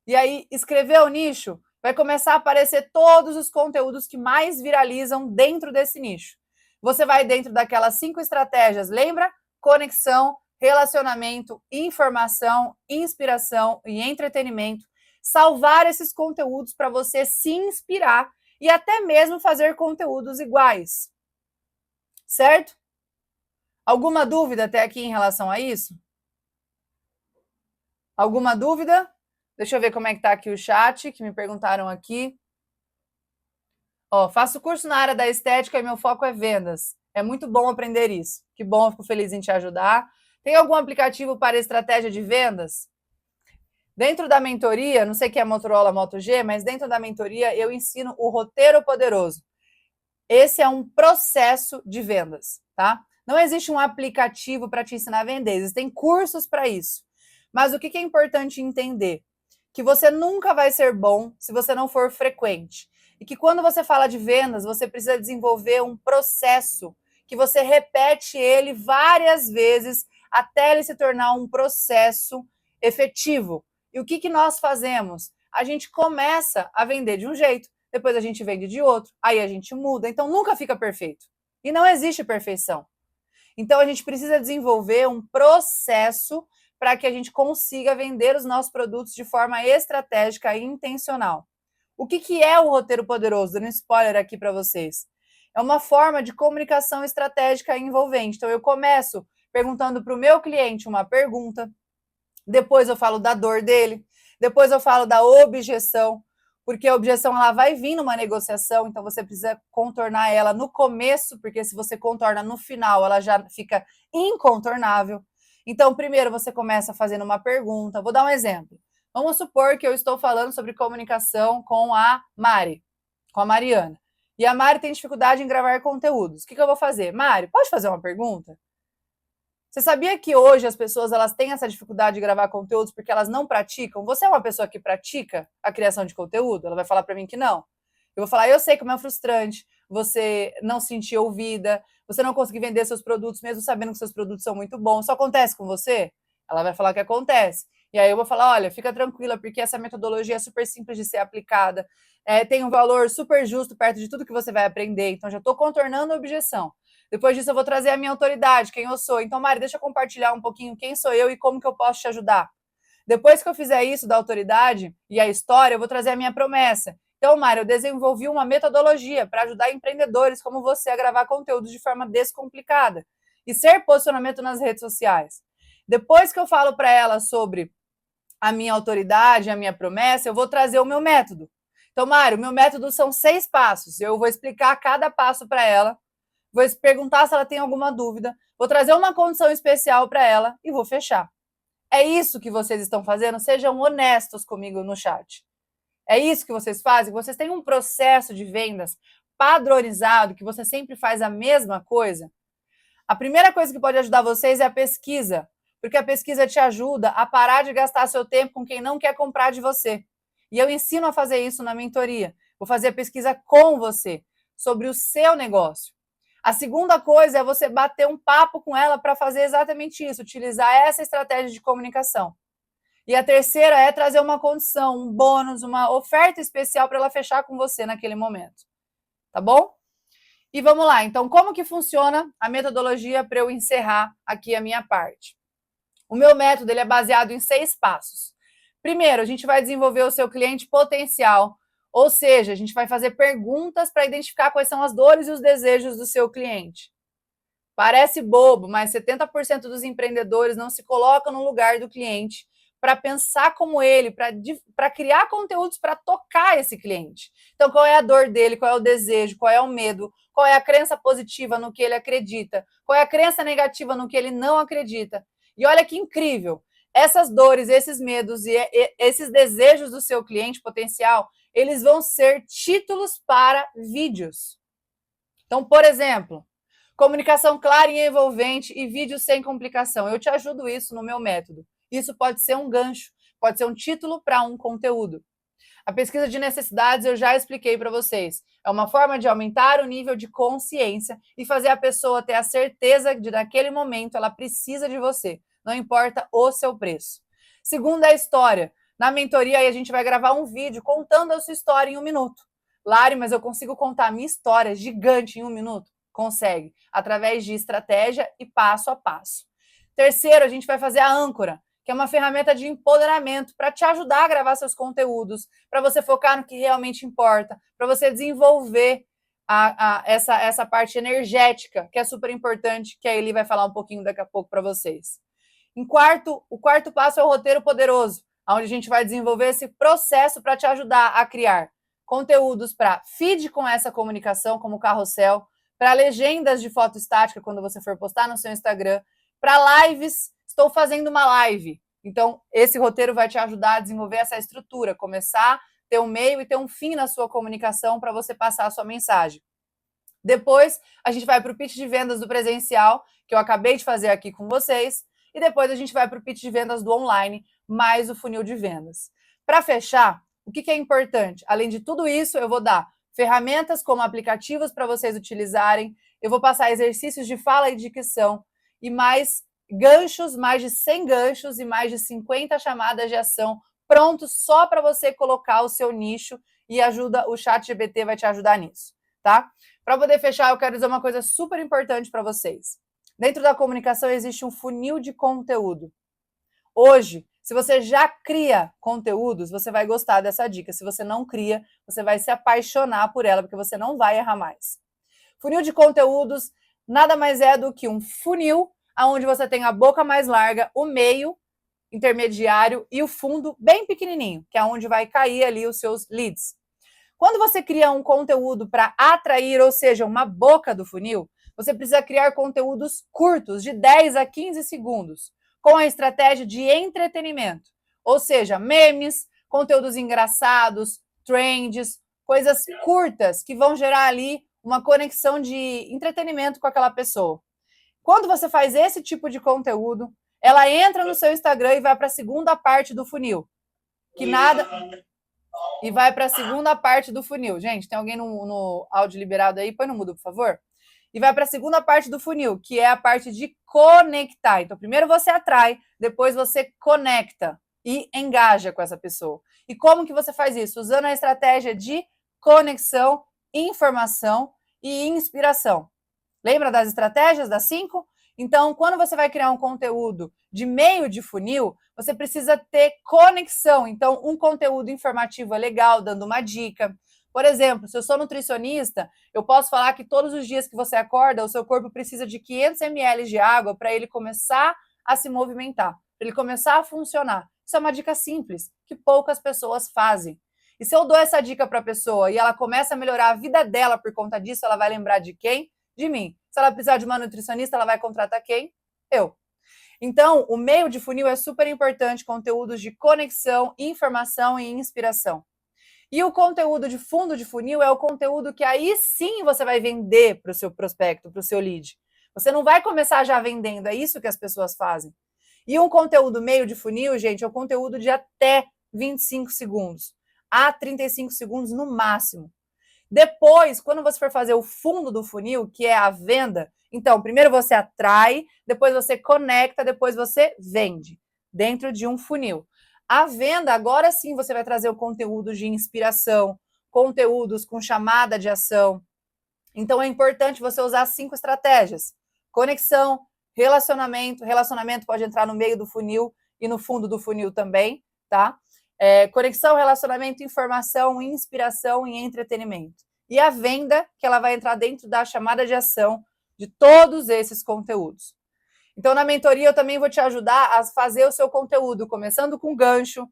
e aí escrever o nicho vai começar a aparecer todos os conteúdos que mais viralizam dentro desse nicho. Você vai dentro daquelas 5 estratégias, lembra? Conexão, relacionamento, informação, inspiração e entretenimento. Salvar esses conteúdos para você se inspirar e até mesmo fazer conteúdos iguais. Certo? Alguma dúvida até aqui em relação a isso? Alguma dúvida? Deixa eu ver como é que tá aqui o chat, que me perguntaram aqui. Ó, faço curso na área da estética e meu foco é vendas. É muito bom aprender isso. Que bom, eu fico feliz em te ajudar. Tem algum aplicativo para estratégia de vendas? Dentro da mentoria, não sei o que é Motorola Moto G, mas dentro da mentoria eu ensino o roteiro poderoso. Esse é um processo de vendas, tá? Não existe um aplicativo para te ensinar a vender, existem cursos para isso. Mas o que é importante entender? Que você nunca vai ser bom se você não for frequente. E que quando você fala de vendas, você precisa desenvolver um processo que você repete ele várias vezes até ele se tornar um processo efetivo. E o que nós fazemos? A gente começa a vender de um jeito, depois a gente vende de outro, aí a gente muda, então nunca fica perfeito. E não existe perfeição. Então a gente precisa desenvolver um processo para que a gente consiga vender os nossos produtos de forma estratégica e intencional. O que é o roteiro poderoso? Dando um spoiler aqui para vocês. É uma forma de comunicação estratégica e envolvente. Então eu começo perguntando para o meu cliente uma pergunta, depois eu falo da dor dele, depois eu falo da objeção, porque a objeção ela vai vir numa negociação, então você precisa contornar ela no começo, porque se você contorna no final, ela já fica incontornável. Então, primeiro você começa fazendo uma pergunta. Vou dar um exemplo. Vamos supor que eu estou falando sobre comunicação com a Mari, com a Mariana. E a Mari tem dificuldade em gravar conteúdos. O que eu vou fazer? Mari, pode fazer uma pergunta? Você sabia que hoje as pessoas elas têm essa dificuldade de gravar conteúdos porque elas não praticam? Você é uma pessoa que pratica a criação de conteúdo? Ela vai falar para mim que não. Eu vou falar, eu sei como é frustrante você não se sentir ouvida, você não conseguir vender seus produtos mesmo sabendo que seus produtos são muito bons. Isso acontece com você? Ela vai falar que acontece. E aí eu vou falar, olha, fica tranquila, porque essa metodologia é super simples de ser aplicada, tem um valor super justo perto de tudo que você vai aprender. Então já estou contornando a objeção. Depois disso, eu vou trazer a minha autoridade, quem eu sou. Então, Mari, deixa eu compartilhar um pouquinho quem sou eu e como que eu posso te ajudar. Depois que eu fizer isso da autoridade e a história, eu vou trazer a minha promessa. Então, Mari, eu desenvolvi uma metodologia para ajudar empreendedores como você a gravar conteúdos de forma descomplicada e ser posicionamento nas redes sociais. Depois que eu falo para ela sobre a minha autoridade, a minha promessa, eu vou trazer o meu método. Então, Mari, o meu método são 6 passos. Eu vou explicar cada passo para ela. Vou perguntar se ela tem alguma dúvida, vou trazer uma condição especial para ela e vou fechar. É isso que vocês estão fazendo? Sejam honestos comigo no chat. É isso que vocês fazem? Vocês têm um processo de vendas padronizado, que você sempre faz a mesma coisa? A primeira coisa que pode ajudar vocês é a pesquisa, porque a pesquisa te ajuda a parar de gastar seu tempo com quem não quer comprar de você. E eu ensino a fazer isso na mentoria. Vou fazer a pesquisa com você, sobre o seu negócio. A segunda coisa é você bater um papo com ela para fazer exatamente isso, utilizar essa estratégia de comunicação. E a terceira é trazer uma condição, um bônus, uma oferta especial para ela fechar com você naquele momento. Tá bom? E vamos lá, então, como que funciona a metodologia para eu encerrar aqui a minha parte? O meu método ele é baseado em 6 passos. Primeiro, a gente vai desenvolver o seu cliente potencial, ou seja, a gente vai fazer perguntas para identificar quais são as dores e os desejos do seu cliente. Parece bobo, mas 70% dos empreendedores não se colocam no lugar do cliente para pensar como ele, para criar conteúdos para tocar esse cliente. Então, qual é a dor dele, qual é o desejo, qual é o medo, qual é a crença positiva no que ele acredita, qual é a crença negativa no que ele não acredita. E olha que incrível, essas dores, esses medos e esses desejos do seu cliente potencial, eles vão ser títulos para vídeos. Então, por exemplo, comunicação clara e envolvente e vídeo sem complicação. Eu te ajudo isso no meu método. Isso pode ser um gancho pode ser um título para um conteúdo. A pesquisa de necessidades eu já expliquei para vocês. É uma forma de aumentar o nível de consciência e fazer a pessoa ter a certeza de, naquele momento, ela precisa de você. Não importa o seu preço. Segundo, a história. Na mentoria, aí a gente vai gravar um vídeo contando a sua história em 1 minuto. Lari, mas eu consigo contar a minha história gigante em 1 minuto? Consegue, através de estratégia e passo a passo. Terceiro, a gente vai fazer a âncora, que é uma ferramenta de empoderamento para te ajudar a gravar seus conteúdos, para você focar no que realmente importa, para você desenvolver essa parte energética, que é super importante, que a Eli vai falar um pouquinho daqui a pouco para vocês. O quarto passo é o roteiro poderoso, onde a gente vai desenvolver esse processo para te ajudar a criar conteúdos para feed com essa comunicação, como carrossel, para legendas de foto estática, quando você for postar no seu Instagram, para lives. Estou fazendo uma live. Então, esse roteiro vai te ajudar a desenvolver essa estrutura, começar a ter um meio e ter um fim na sua comunicação para você passar a sua mensagem. Depois, a gente vai para o pitch de vendas do presencial, que eu acabei de fazer aqui com vocês, e depois a gente vai para o pitch de vendas do online, mais o funil de vendas. Para fechar, o que é importante? Além de tudo isso, eu vou dar ferramentas como aplicativos para vocês utilizarem, eu vou passar exercícios de fala e dicção, e mais ganchos, mais de 100 ganchos e mais de 50 chamadas de ação prontos só para você colocar o seu nicho e o ChatGPT vai te ajudar nisso, tá? Para poder fechar, eu quero dizer uma coisa super importante para vocês. Dentro da comunicação existe um funil de conteúdo. Hoje, se você já cria conteúdos, você vai gostar dessa dica. Se você não cria, você vai se apaixonar por ela, porque você não vai errar mais. Funil de conteúdos nada mais é do que um funil onde você tem a boca mais larga, o meio intermediário e o fundo bem pequenininho, que é onde vai cair ali os seus leads. Quando você cria um conteúdo para atrair, ou seja, uma boca do funil, você precisa criar conteúdos curtos, de 10 a 15 segundos, com a estratégia de entretenimento, ou seja, memes, conteúdos engraçados, trends, coisas curtas que vão gerar ali uma conexão de entretenimento com aquela pessoa. Quando você faz esse tipo de conteúdo, ela entra no seu Instagram e vai para a segunda parte do funil. E vai para a segunda parte do funil. Gente, tem alguém no áudio liberado aí? Põe no mudo, por favor. E vai para a segunda parte do funil, que é a parte de conectar. Então, primeiro você atrai, depois você conecta e engaja com essa pessoa. E como que você faz isso? Usando a estratégia de conexão, informação e inspiração. Lembra das estratégias, das 5? Então, quando você vai criar um conteúdo de meio de funil, você precisa ter conexão. Então, um conteúdo informativo é legal, dando uma dica. Por exemplo, se eu sou nutricionista, eu posso falar que todos os dias que você acorda, o seu corpo precisa de 500 ml de água para ele começar a se movimentar, para ele começar a funcionar. Isso é uma dica simples, que poucas pessoas fazem. E se eu dou essa dica para a pessoa e ela começa a melhorar a vida dela por conta disso, ela vai lembrar de quem? De mim. Se ela precisar de uma nutricionista, ela vai contratar quem? Eu. Então, o meio de funil é super importante, conteúdos de conexão, informação e inspiração. E o conteúdo de fundo de funil é o conteúdo que aí sim você vai vender para o seu prospecto, para o seu lead. Você não vai começar já vendendo, é isso que as pessoas fazem. E um conteúdo meio de funil, gente, é o conteúdo de até 25 segundos, a 35 segundos no máximo. Depois, quando você for fazer o fundo do funil, que é a venda, então, primeiro você atrai, depois você conecta, depois você vende, dentro de um funil. A venda, agora sim, você vai trazer o conteúdo de inspiração, conteúdos com chamada de ação. Então, é importante você usar 5 estratégias. Conexão, relacionamento pode entrar no meio do funil e no fundo do funil também, tá? Conexão, relacionamento, informação, inspiração e entretenimento. E a venda, que ela vai entrar dentro da chamada de ação de todos esses conteúdos. Então, na mentoria, eu também vou te ajudar a fazer o seu conteúdo, começando com gancho,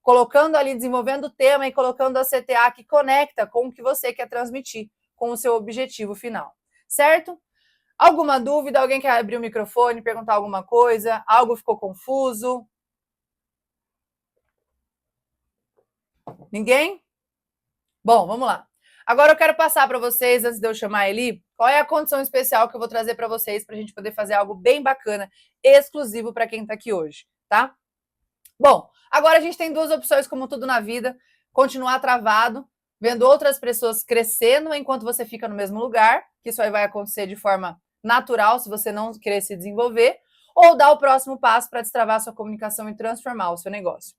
colocando ali, desenvolvendo o tema e colocando a CTA que conecta com o que você quer transmitir, com o seu objetivo final. Certo? Alguma dúvida? Alguém quer abrir o microfone, perguntar alguma coisa? Algo ficou confuso? Ninguém? Bom, vamos lá. Agora eu quero passar para vocês, antes de eu chamar a Eli, qual é a condição especial que eu vou trazer para vocês, para a gente poder fazer algo bem bacana, exclusivo para quem está aqui hoje, tá? Bom, agora a gente tem duas opções, como tudo na vida: continuar travado, vendo outras pessoas crescendo enquanto você fica no mesmo lugar, que isso aí vai acontecer de forma natural se você não querer se desenvolver, ou dar o próximo passo para destravar sua comunicação e transformar o seu negócio.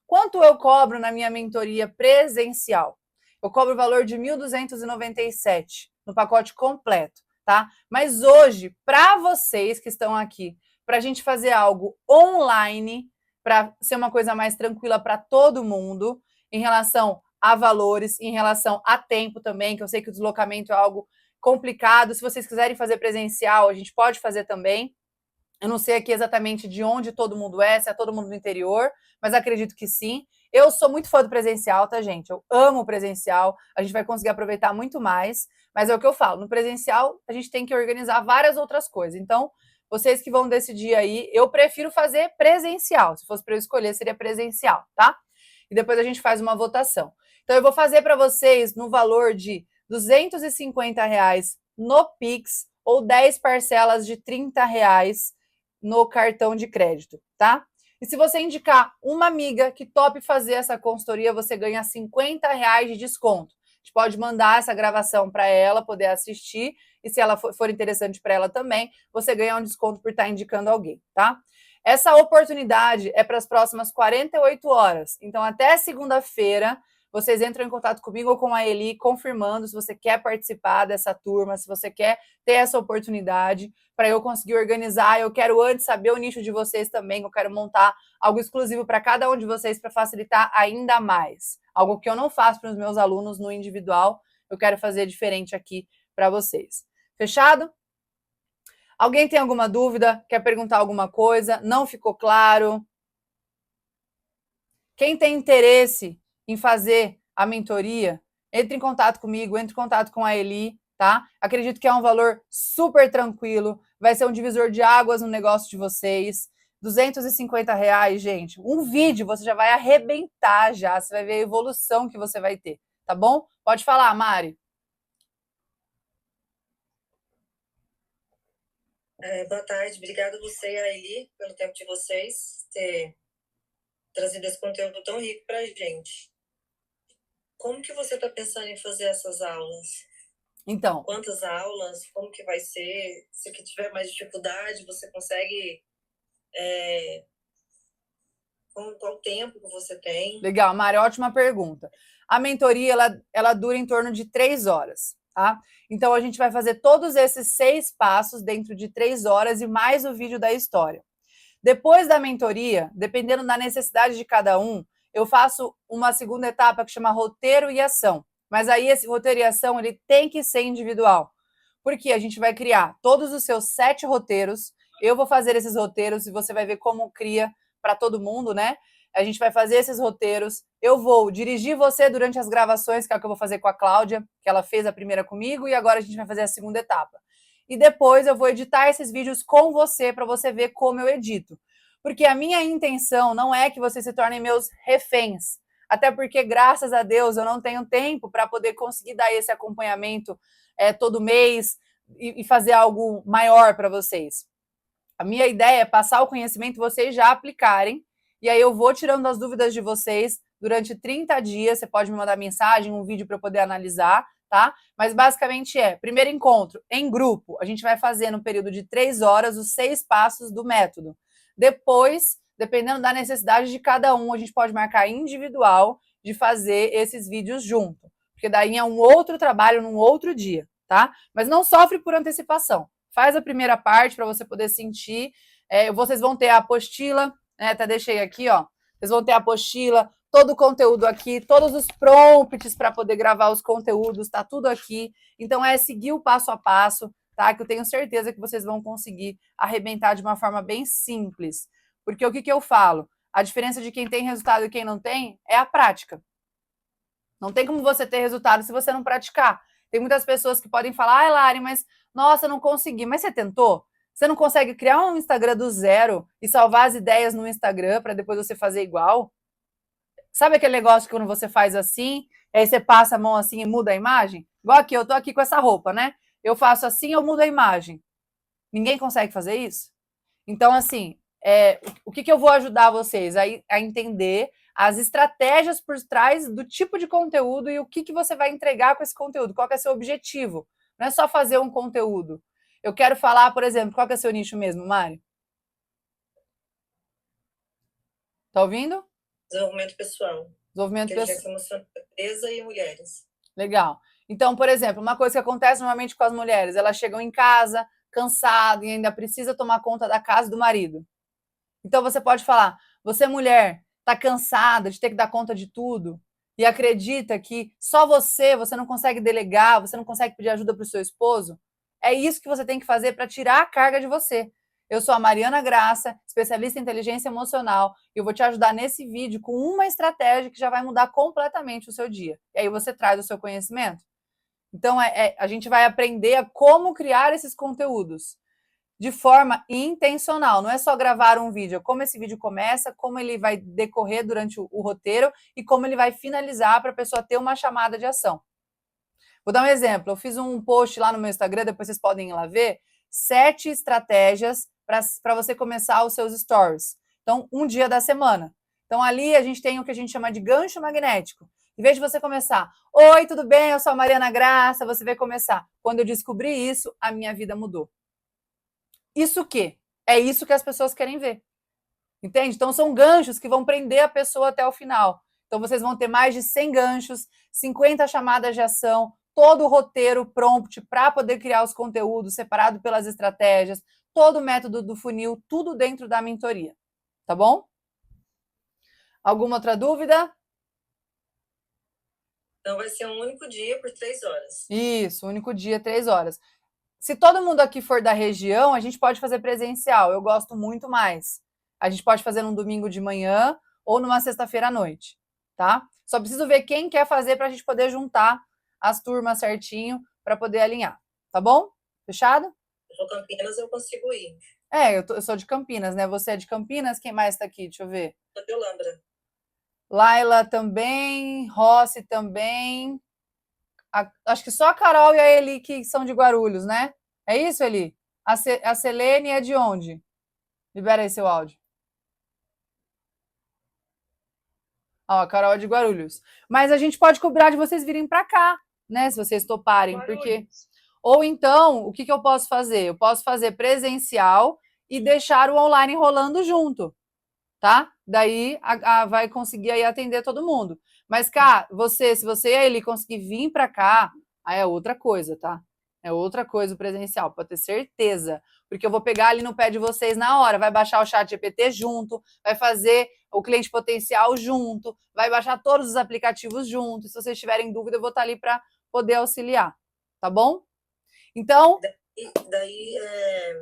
Quanto eu cobro na minha mentoria presencial? Eu cobro o valor de R$ 1.297 no pacote completo, tá? Mas hoje, para vocês que estão aqui, para a gente fazer algo online, para ser uma coisa mais tranquila para todo mundo, em relação a valores, em relação a tempo também, que eu sei que o deslocamento é algo complicado. Se vocês quiserem fazer presencial, a gente pode fazer também. Eu não sei aqui exatamente de onde todo mundo é, se é todo mundo do interior, mas acredito que sim. Eu sou muito fã do presencial, tá, gente? Eu amo o presencial, a gente vai conseguir aproveitar muito mais, mas é o que eu falo, no presencial a gente tem que organizar várias outras coisas. Então, vocês que vão decidir aí, eu prefiro fazer presencial. Se fosse para eu escolher, seria presencial, tá? E depois a gente faz uma votação. Então, eu vou fazer para vocês no valor de R$ 250 no Pix ou 10 parcelas de R$ 30 no cartão de crédito, tá? E se você indicar uma amiga que tope fazer essa consultoria, você ganha R$ 50 de desconto. A gente pode mandar essa gravação para ela poder assistir, e se ela for interessante para ela também, você ganha um desconto por estar indicando alguém, tá? Essa oportunidade é para as próximas 48 horas. Então, até segunda-feira, vocês entram em contato comigo ou com a Eli, confirmando se você quer participar dessa turma, se você quer ter essa oportunidade para eu conseguir organizar. Eu quero antes saber o nicho de vocês também, eu quero montar algo exclusivo para cada um de vocês para facilitar ainda mais. Algo que eu não faço para os meus alunos no individual, eu quero fazer diferente aqui para vocês. Fechado? Alguém tem alguma dúvida? Quer perguntar alguma coisa? Não ficou claro? Quem tem interesse em fazer a mentoria, entre em contato comigo, entre em contato com a Eli, tá? Acredito que é um valor super tranquilo, vai ser um divisor de águas no negócio de vocês. R$ 250, gente. Um vídeo você já vai arrebentar já, você vai ver a evolução que você vai ter, tá bom? Pode falar, Mari. Boa tarde, obrigada a você e a Eli pelo tempo de vocês ter trazido esse conteúdo tão rico para a gente. Como que você está pensando em fazer essas aulas? Então, quantas aulas? Como que vai ser? Se tiver mais dificuldade, você consegue... qual o tempo que você tem? Legal, Mari, ótima pergunta. A mentoria, ela dura em torno de 3 horas, tá? Então, a gente vai fazer todos esses 6 passos dentro de 3 horas e mais o vídeo da história. Depois da mentoria, dependendo da necessidade de cada um, eu faço uma segunda etapa que chama roteiro e ação. Mas aí esse roteiro e ação, ele tem que ser individual. Porque a gente vai criar todos os seus 7 roteiros, eu vou fazer esses roteiros e você vai ver como cria para todo mundo, né? A gente vai fazer esses roteiros, eu vou dirigir você durante as gravações, que é o que eu vou fazer com a Cláudia, que ela fez a primeira comigo, e agora a gente vai fazer a segunda etapa. E depois eu vou editar esses vídeos com você para você ver como eu edito. Porque a minha intenção não é que vocês se tornem meus reféns. Até porque, graças a Deus, eu não tenho tempo para poder conseguir dar esse acompanhamento todo mês e fazer algo maior para vocês. A minha ideia é passar o conhecimento e vocês já aplicarem. E aí eu vou tirando as dúvidas de vocês durante 30 dias. Você pode me mandar mensagem, um vídeo para eu poder analisar, tá? Mas basicamente primeiro encontro em grupo. A gente vai fazer no período de 3 horas os 6 passos do método. Depois, dependendo da necessidade de cada um, a gente pode marcar individual de fazer esses vídeos junto. Porque daí é um outro trabalho num outro dia, tá? Mas não sofre por antecipação. Faz a primeira parte para você poder sentir. Vocês vão ter a apostila, né? Até deixei aqui, ó. Vocês vão ter a apostila, todo o conteúdo aqui, todos os prompts para poder gravar os conteúdos, tá tudo aqui. Então é seguir o passo a passo, tá? Que eu tenho certeza que vocês vão conseguir arrebentar de uma forma bem simples. Porque o que eu falo? A diferença de quem tem resultado e quem não tem é a prática. Não tem como você ter resultado se você não praticar. Tem muitas pessoas que podem falar, ai, Lari, mas nossa, eu não consegui. Mas você tentou? Você não consegue criar um Instagram do zero e salvar as ideias no Instagram para depois você fazer igual? Sabe aquele negócio que quando você faz assim, aí você passa a mão assim e muda a imagem? Igual aqui, eu tô aqui com essa roupa, né? Eu faço assim, eu mudo a imagem. Ninguém consegue fazer isso? Então, assim, o que eu vou ajudar vocês a entender as estratégias por trás do tipo de conteúdo e o que você vai entregar com esse conteúdo, qual que é seu objetivo. Não é só fazer um conteúdo. Eu quero falar, por exemplo, qual que é seu nicho mesmo, Mari? Tá ouvindo? Desenvolvimento pessoal. Desenvolvimento Inteligência emocional, empresa e mulheres. Legal. Então, por exemplo, uma coisa que acontece normalmente com as mulheres, elas chegam em casa cansadas e ainda precisa tomar conta da casa e do marido. Então você pode falar, você mulher, está cansada de ter que dar conta de tudo e acredita que só você não consegue delegar, você não consegue pedir ajuda para o seu esposo? É isso que você tem que fazer para tirar a carga de você. Eu sou a Mariana Graça, especialista em inteligência emocional, e eu vou te ajudar nesse vídeo com uma estratégia que já vai mudar completamente o seu dia. E aí você traz o seu conhecimento. Então, a gente vai aprender a como criar esses conteúdos de forma intencional. Não é só gravar um vídeo, como esse vídeo começa, como ele vai decorrer durante o roteiro e como ele vai finalizar para a pessoa ter uma chamada de ação. Vou dar um exemplo. Eu fiz um post lá no meu Instagram, depois vocês podem ir lá ver, 7 estratégias para você começar os seus stories. Então, um dia da semana. Então, ali a gente tem o que a gente chama de gancho magnético. Em vez de você começar, oi, tudo bem? Eu sou a Mariana Graça, você vai começar. Quando eu descobri isso, a minha vida mudou. Isso o quê? É isso que as pessoas querem ver. Entende? Então, são ganchos que vão prender a pessoa até o final. Então, vocês vão ter mais de 100 ganchos, 50 chamadas de ação, todo o roteiro prompt para poder criar os conteúdos separado pelas estratégias, todo o método do funil, tudo dentro da mentoria. Tá bom? Alguma outra dúvida? Então, vai ser um único dia por 3 horas. Isso, único dia, 3 horas. Se todo mundo aqui for da região, a gente pode fazer presencial. Eu gosto muito mais. A gente pode fazer num domingo de manhã ou numa sexta-feira à noite, tá? Só preciso ver quem quer fazer para a gente poder juntar as turmas certinho para poder alinhar, tá bom? Fechado? Eu sou Campinas, eu consigo ir. Eu sou de Campinas, né? Você é de Campinas? Quem mais está aqui? Deixa eu ver. Sou de Olambra. Laila também, Rossi também. Acho que só a Carol e a Eli que são de Guarulhos, né? É isso, Eli? A Selene é de onde? Libera aí seu áudio. Ó, a Carol é de Guarulhos. Mas a gente pode cobrar de vocês virem para cá, né? Se vocês toparem, Guarulhos. porque... Ou então, o que eu posso fazer? Eu posso fazer presencial e deixar o online rolando junto, tá? Daí vai conseguir aí atender todo mundo. Mas, cá, se você e a Eli conseguir vir para cá, aí é outra coisa, tá? É outra coisa o presencial, pode ter certeza. Porque eu vou pegar ali no pé de vocês na hora, vai baixar o chat GPT junto, vai fazer o cliente potencial junto, vai baixar todos os aplicativos juntos. Se vocês tiverem dúvida, eu vou estar ali para poder auxiliar, tá bom? Então... Daí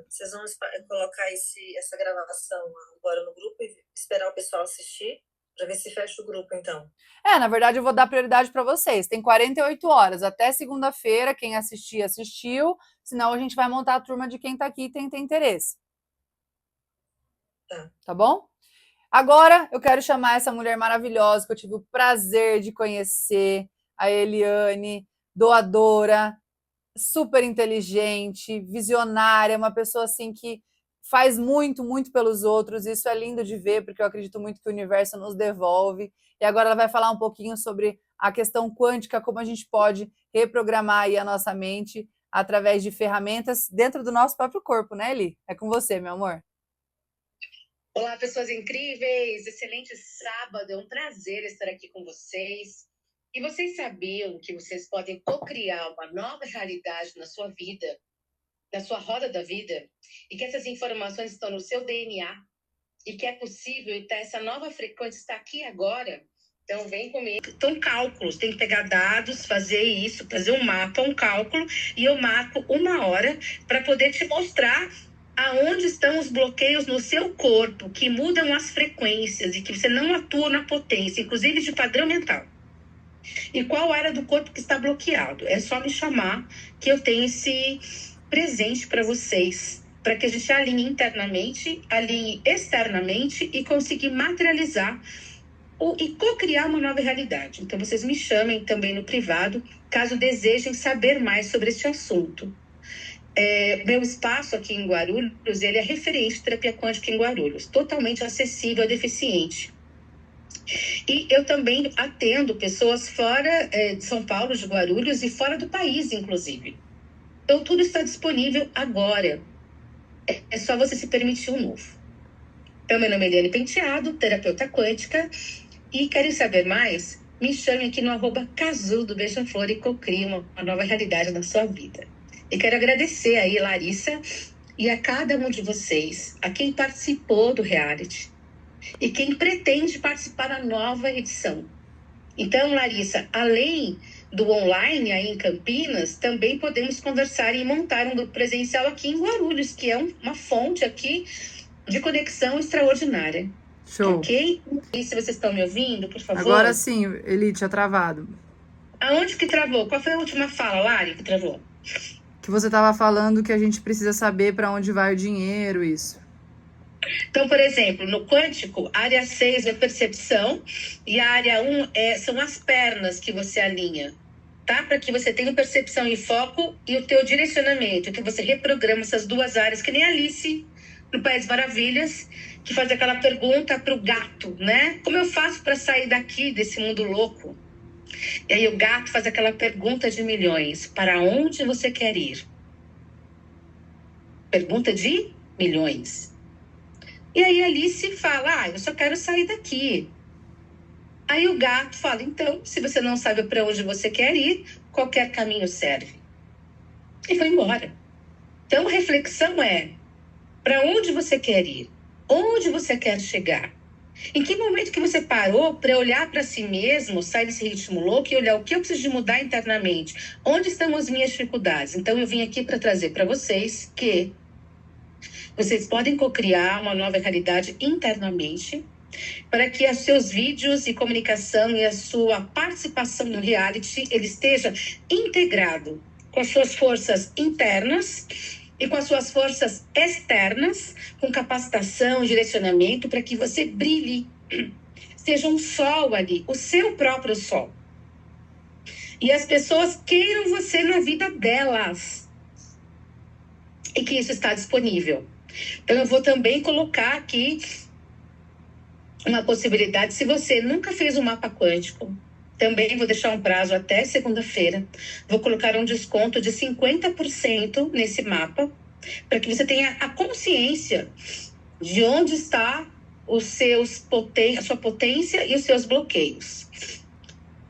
vocês vão colocar essa gravação agora no grupo e esperar o pessoal assistir para ver se fecha o grupo, então. Na verdade, eu vou dar prioridade para vocês. Tem 48 horas até segunda-feira. Quem assistir, assistiu. Senão, a gente vai montar a turma de quem está aqui e tem interesse. Tá bom? Agora, eu quero chamar essa mulher maravilhosa que eu tive o prazer de conhecer, a Eliane, doadora, super inteligente, visionária, uma pessoa assim que faz muito, muito pelos outros. Isso é lindo de ver, porque eu acredito muito que o universo nos devolve. E agora ela vai falar um pouquinho sobre a questão quântica, como a gente pode reprogramar aí a nossa mente através de ferramentas dentro do nosso próprio corpo, né, Eli? É com você, meu amor. Olá, pessoas incríveis! Excelente sábado, é um prazer estar aqui com vocês. E vocês sabiam que vocês podem co-criar uma nova realidade na sua vida, na sua roda da vida, e que essas informações estão no seu DNA, e que é possível, e essa nova frequência está aqui agora? Então, vem comigo. Então, cálculos, tem que pegar dados, fazer isso, fazer um mapa, um cálculo, e eu marco 1 hora para poder te mostrar aonde estão os bloqueios no seu corpo, que mudam as frequências e que você não atua na potência, inclusive de padrão mental. E qual área do corpo que está bloqueado? É só me chamar que eu tenho esse presente para vocês, para que a gente alinhe internamente, alinhe externamente e conseguir materializar e co-criar uma nova realidade. Então, vocês me chamem também no privado, caso desejem saber mais sobre este assunto. Meu espaço aqui em Guarulhos, ele é referente de terapia quântica em Guarulhos, totalmente acessível a deficiente. E eu também atendo pessoas fora de São Paulo, de Guarulhos e fora do país, inclusive. Então, tudo está disponível agora. É só você se permitir um novo. Então, meu nome é Eliane Penteado, terapeuta quântica. E querem saber mais? Me chame aqui no @Casulo do Beija-Flor e cocrie uma nova realidade na sua vida. E quero agradecer aí, Larissa, e a cada um de vocês, a quem participou do reality e quem pretende participar da nova edição. Então, Larissa, além do online aí em Campinas, também podemos conversar e montar um grupo presencial aqui em Guarulhos, que é uma fonte aqui de conexão extraordinária. Show. Ok? E se vocês estão me ouvindo, por favor. Agora sim, Eli, tinha travado. Aonde que travou? Qual foi a última fala, Lari, que travou? Que você estava falando que a gente precisa saber para onde vai o dinheiro, isso. Então, por exemplo, no quântico, a área 6 é percepção e a área 1 são as pernas que você alinha, tá? Para que você tenha percepção e foco e o teu direcionamento, que você reprograma essas duas áreas, que nem a Alice no País Maravilhas, que faz aquela pergunta para o gato, né? Como eu faço para sair daqui, desse mundo louco? E aí o gato faz aquela pergunta de milhões: para onde você quer ir? Pergunta de milhões. E aí a Alice fala: eu só quero sair daqui. Aí o gato fala: então, se você não sabe para onde você quer ir, qualquer caminho serve. E foi embora. Então a reflexão é: para onde você quer ir? Onde você quer chegar? Em que momento que você parou para olhar para si mesmo, sair desse ritmo louco e olhar o que eu preciso de mudar internamente? Onde estão as minhas dificuldades? Então eu vim aqui para trazer para vocês que vocês podem cocriar uma nova realidade internamente, para que os seus vídeos e comunicação e a sua participação no reality ele esteja integrado com as suas forças internas e com as suas forças externas, com capacitação e direcionamento, para que você brilhe, seja um sol ali, o seu próprio sol. E as pessoas queiram você na vida delas. E que isso está disponível. Então, eu vou também colocar aqui uma possibilidade. Se você nunca fez um mapa quântico, também vou deixar um prazo até segunda-feira. Vou colocar um desconto de 50% nesse mapa, para que você tenha a consciência de onde está a sua potência e os seus bloqueios.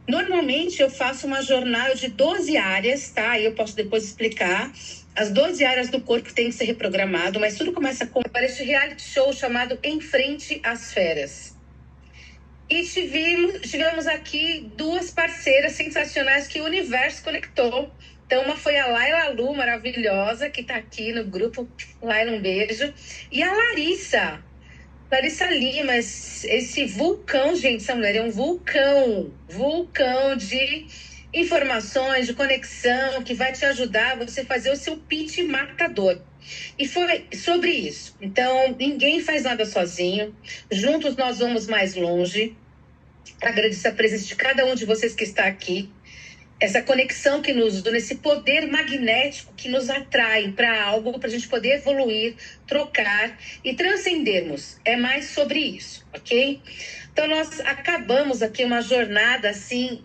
Normalmente, eu faço uma jornada de 12 áreas, tá? E eu posso depois explicar. As 12 áreas do corpo têm que ser reprogramado, mas tudo começa com este reality show chamado Em Frente às Feras. E tivemos aqui duas parceiras sensacionais que o universo conectou. Então, uma foi a Laila Lu, maravilhosa, que está aqui no grupo. Laila, um beijo. E a Larissa Lima, esse vulcão, gente, essa mulher é um vulcão de informações, de conexão, que vai te ajudar a você fazer o seu pitch matador. E foi sobre isso. Então, ninguém faz nada sozinho. Juntos nós vamos mais longe. Agradeço a presença de cada um de vocês que está aqui. Essa conexão que nos dá, esse poder magnético que nos atrai para algo, para a gente poder evoluir, trocar e transcendermos. É mais sobre isso, ok? Então, nós acabamos aqui uma jornada, assim,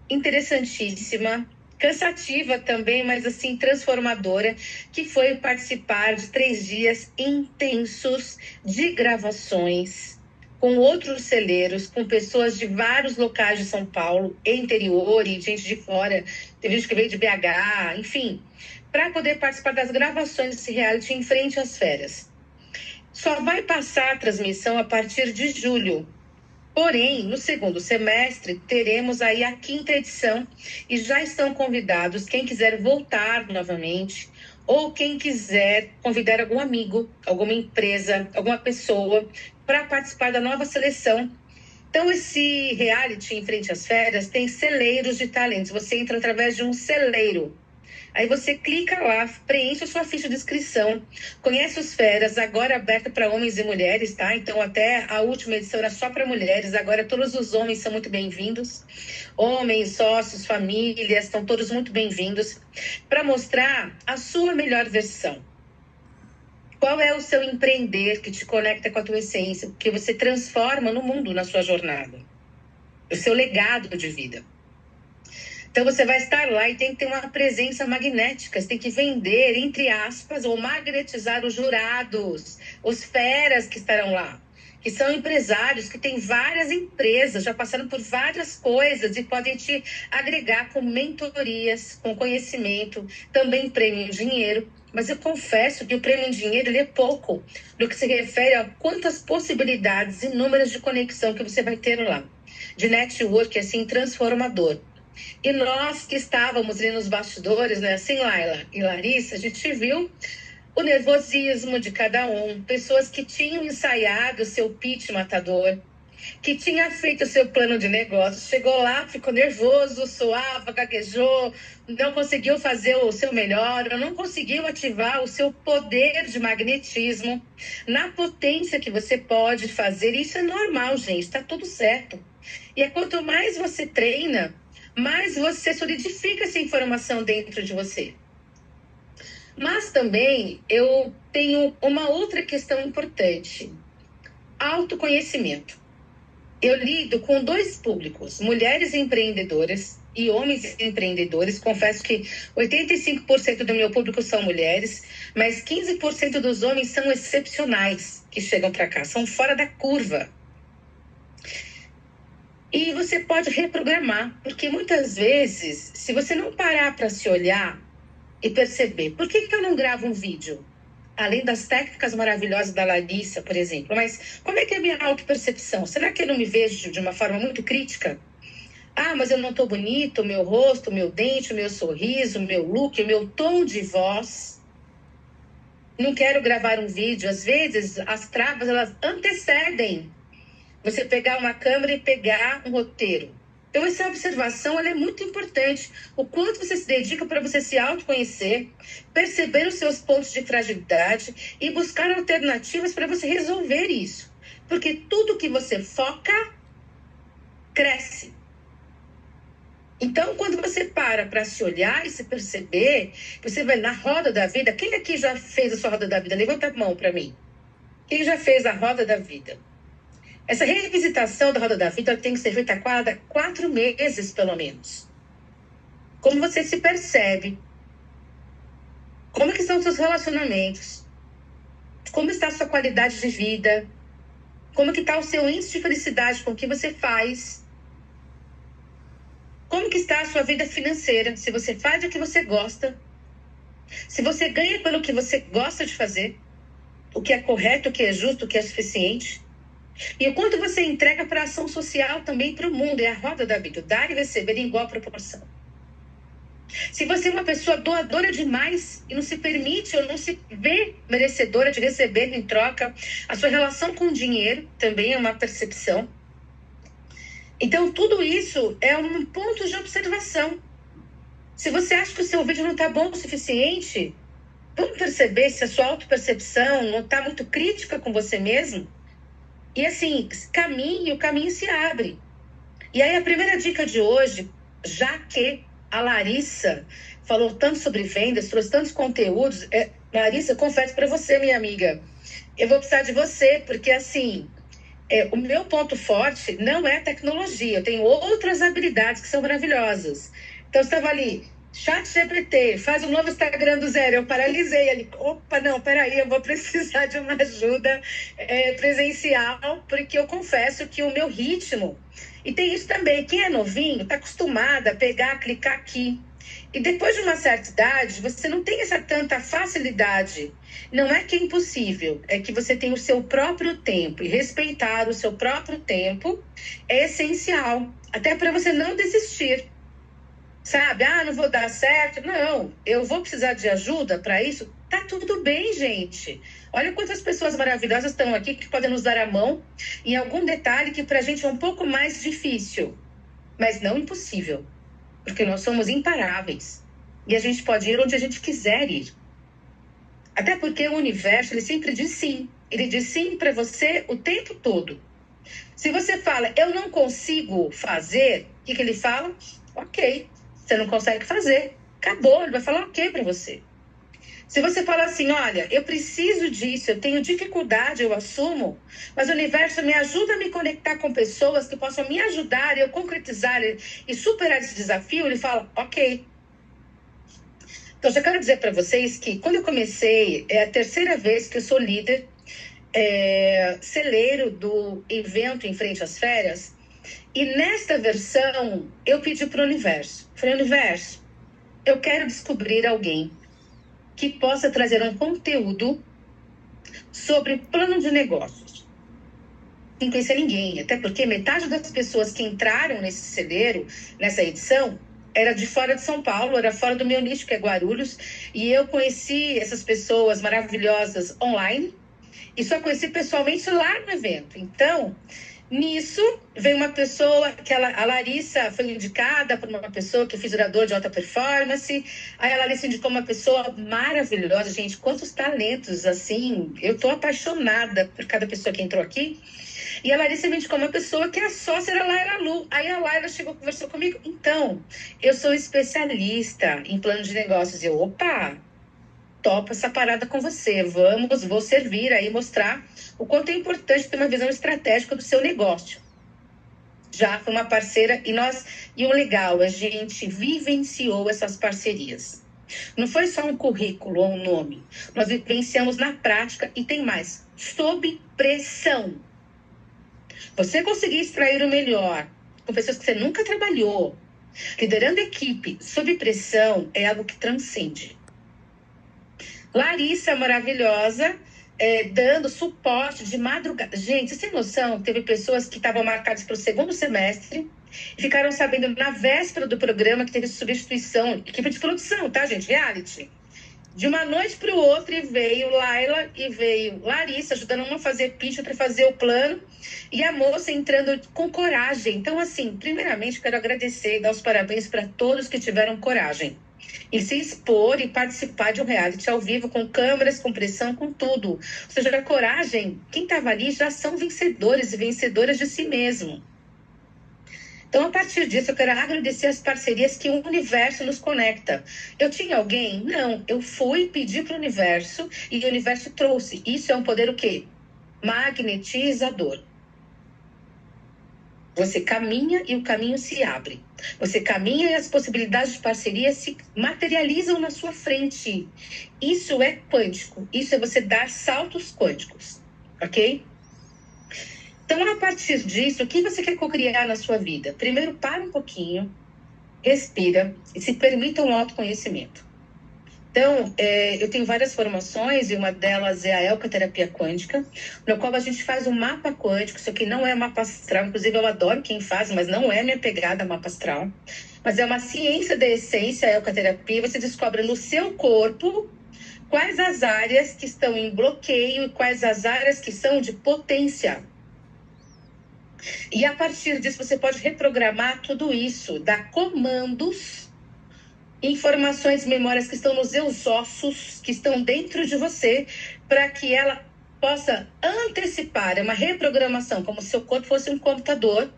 interessantíssima, cansativa também, mas assim, transformadora, que foi participar de 3 dias intensos de gravações com outros celeiros, com pessoas de vários locais de São Paulo, interior e gente de fora, teve gente que veio de BH, enfim, para poder participar das gravações desse reality Em Frente às Feras. Só vai passar a transmissão a partir de julho. Porém, no segundo semestre, teremos aí a 5ª edição e já estão convidados quem quiser voltar novamente ou quem quiser convidar algum amigo, alguma empresa, alguma pessoa para participar da nova seleção. Então, esse reality Em Frente às Feras tem celeiros de talentos. Você entra através de um celeiro. Aí você clica lá, preenche a sua ficha de inscrição, conhece os feras, agora aberto para homens e mulheres, tá? Então até a última edição era só para mulheres, agora todos os homens são muito bem-vindos. Homens, sócios, famílias, estão todos muito bem-vindos para mostrar a sua melhor versão. Qual é o seu empreender que te conecta com a tua essência, que você transforma no mundo na sua jornada? O seu legado de vida. Então você vai estar lá e tem que ter uma presença magnética, você tem que vender, entre aspas, ou magnetizar os jurados, os feras que estarão lá, que são empresários, que têm várias empresas, já passaram por várias coisas e podem te agregar com mentorias, com conhecimento, também prêmio em dinheiro. Mas eu confesso que o prêmio em dinheiro ele é pouco no que se refere a quantas possibilidades inúmeras de conexão que você vai ter lá, de network assim transformador. E nós que estávamos ali nos bastidores, né, assim, Laila e Larissa, a gente viu o nervosismo de cada um, pessoas que tinham ensaiado o seu pitch matador, que tinha feito o seu plano de negócio, chegou lá, ficou nervoso, suava, gaguejou, não conseguiu fazer o seu melhor, não conseguiu ativar o seu poder de magnetismo na potência que você pode fazer. Isso é normal, gente, está tudo certo. E quanto mais você treina, mais você solidifica essa informação dentro de você. Mas também eu tenho uma outra questão importante: autoconhecimento. Eu lido com dois públicos, mulheres empreendedoras e homens empreendedores. Confesso que 85% do meu público são mulheres, mas 15% dos homens são excepcionais que chegam para cá, são fora da curva. E você pode reprogramar, porque muitas vezes, se você não parar para se olhar e perceber, por que eu não gravo um vídeo? Além das técnicas maravilhosas da Larissa, por exemplo, mas como é que é a minha autopercepção? Será que eu não me vejo de uma forma muito crítica? Ah, mas eu não estou bonito, o meu rosto, o meu dente, o meu sorriso, o meu look, o meu tom de voz. Não quero gravar um vídeo. Às vezes, as travas, elas antecedem você pegar uma câmera e pegar um roteiro. Então, essa observação ela é muito importante. O quanto você se dedica para você se autoconhecer, perceber os seus pontos de fragilidade e buscar alternativas para você resolver isso. Porque tudo que você foca, cresce. Então, quando você para se olhar e se perceber, você vai na roda da vida. Quem aqui já fez a sua roda da vida? Levanta a mão para mim. Quem já fez a roda da vida? Essa revisitação da roda da vida tem que ser feita a cada 4 meses, pelo menos. Como você se percebe? Como que estão os seus relacionamentos? Como está a sua qualidade de vida? Como que está o seu índice de felicidade com o que você faz? Como que está a sua vida financeira? Se você faz o que você gosta? Se você ganha pelo que você gosta de fazer? O que é correto, o que é justo, o que é suficiente? E o quanto você entrega para a ação social também para o mundo. É a roda da vida, dar e receber em igual proporção. Se você é uma pessoa doadora demais e não se permite ou não se vê merecedora de receber em troca, a sua relação com o dinheiro também é uma percepção. Então, tudo isso é um ponto de observação. Se você acha que o seu vídeo não está bom o suficiente, vamos perceber se a sua autopercepção não está muito crítica com você mesmo. E assim, o caminho se abre. E aí a primeira dica de hoje, já que a Larissa falou tanto sobre vendas, trouxe tantos conteúdos, Larissa, eu confesso para você, minha amiga, eu vou precisar de você, porque assim, o meu ponto forte não é tecnologia, eu tenho outras habilidades que são maravilhosas. Então, eu estava ali, ChatGPT, faz um novo Instagram do zero. Eu paralisei ali. Opa, não, peraí, eu vou precisar de uma ajuda presencial, porque eu confesso que o meu ritmo... E tem isso também, quem é novinho está acostumado a pegar, clicar aqui. E depois de uma certa idade, você não tem essa tanta facilidade. Não é que é impossível, é que você tem o seu próprio tempo. E respeitar o seu próprio tempo é essencial, até para você não desistir. Sabe? Não vou dar certo. Não, eu vou precisar de ajuda para isso. Tá tudo bem, gente. Olha quantas pessoas maravilhosas estão aqui que podem nos dar a mão em algum detalhe que pra gente é um pouco mais difícil, mas não impossível, porque nós somos imparáveis. E a gente pode ir onde a gente quiser ir. Até porque o universo, ele sempre diz sim. Ele diz sim para você o tempo todo. Se você fala, eu não consigo fazer, o que ele fala? Ok, você não consegue fazer. Acabou, ele vai falar ok para você. Se você fala assim, olha, eu preciso disso, eu tenho dificuldade, eu assumo, mas o universo me ajuda a me conectar com pessoas que possam me ajudar, eu concretizar e superar esse desafio, ele fala, ok. Então, já quero dizer para vocês que quando eu comecei, é a terceira vez que eu sou líder, celeiro do evento Em Frente às Férias, e nesta versão eu pedi para o universo, falei, universo, eu quero descobrir alguém que possa trazer um conteúdo sobre plano de negócios. Sem conhecer ninguém, até porque metade das pessoas que entraram nesse celeiro, nessa edição, era de fora de São Paulo, era fora do meu nicho, que é Guarulhos, e eu conheci essas pessoas maravilhosas online, e só conheci pessoalmente lá no evento. Então, nisso, veio uma pessoa, a Larissa foi indicada por uma pessoa que é fisiculturador de alta performance. Aí a Larissa indicou uma pessoa maravilhosa, gente, quantos talentos, assim, eu tô apaixonada por cada pessoa que entrou aqui. E a Larissa me indicou uma pessoa que a sócia era a Laira Lu. Aí a Laira chegou, conversou comigo. Então, eu sou especialista em plano de negócios. E eu, opa, topo essa parada com você. Vou servir aí, mostrar o quanto é importante ter uma visão estratégica do seu negócio. Já foi uma parceira e o legal, a gente vivenciou essas parcerias. Não foi só um currículo ou um nome. Nós vivenciamos na prática e tem mais, sob pressão. Você conseguir extrair o melhor com pessoas que você nunca trabalhou, liderando equipe, sob pressão, é algo que transcende. Larissa, maravilhosa, dando suporte de madrugada. Gente, você tem noção? Teve pessoas que estavam marcadas para o segundo semestre e ficaram sabendo na véspera do programa que teve substituição, equipe de produção, tá, gente? Reality. De uma noite para o outro, e veio Laila e veio Larissa, ajudando uma a fazer pitch, outra a fazer o plano, e a moça entrando com coragem. Então, assim, primeiramente, quero agradecer e dar os parabéns para todos que tiveram coragem e se expor e participar de um reality ao vivo, com câmeras, com pressão, com tudo. Ou seja, a coragem, quem estava ali já são vencedores e vencedoras de si mesmo. Então, a partir disso, eu quero agradecer as parcerias que o universo nos conecta. Eu tinha alguém? Não. Eu fui pedir para o universo e o universo trouxe. Isso é um poder o quê? Magnetizador. Você caminha e o caminho se abre. Você caminha e as possibilidades de parceria se materializam na sua frente. Isso é quântico. Isso é você dar saltos quânticos. Ok? Então, a partir disso, o que você quer cocriar na sua vida? Primeiro, para um pouquinho, respira e se permita um autoconhecimento. Então, eu tenho várias formações e uma delas é a Elca-terapia quântica, no qual a gente faz um mapa quântico. Isso aqui não é mapa astral, inclusive eu adoro quem faz, mas não é minha pegada mapa astral. Mas é uma ciência da essência, a Elca-terapia. Você descobre no seu corpo quais as áreas que estão em bloqueio e quais as áreas que são de potência. E a partir disso você pode reprogramar tudo isso, dar comandos, informações, memórias que estão nos seus ossos, que estão dentro de você, para que ela possa antecipar. É uma reprogramação, como se seu corpo fosse um computador,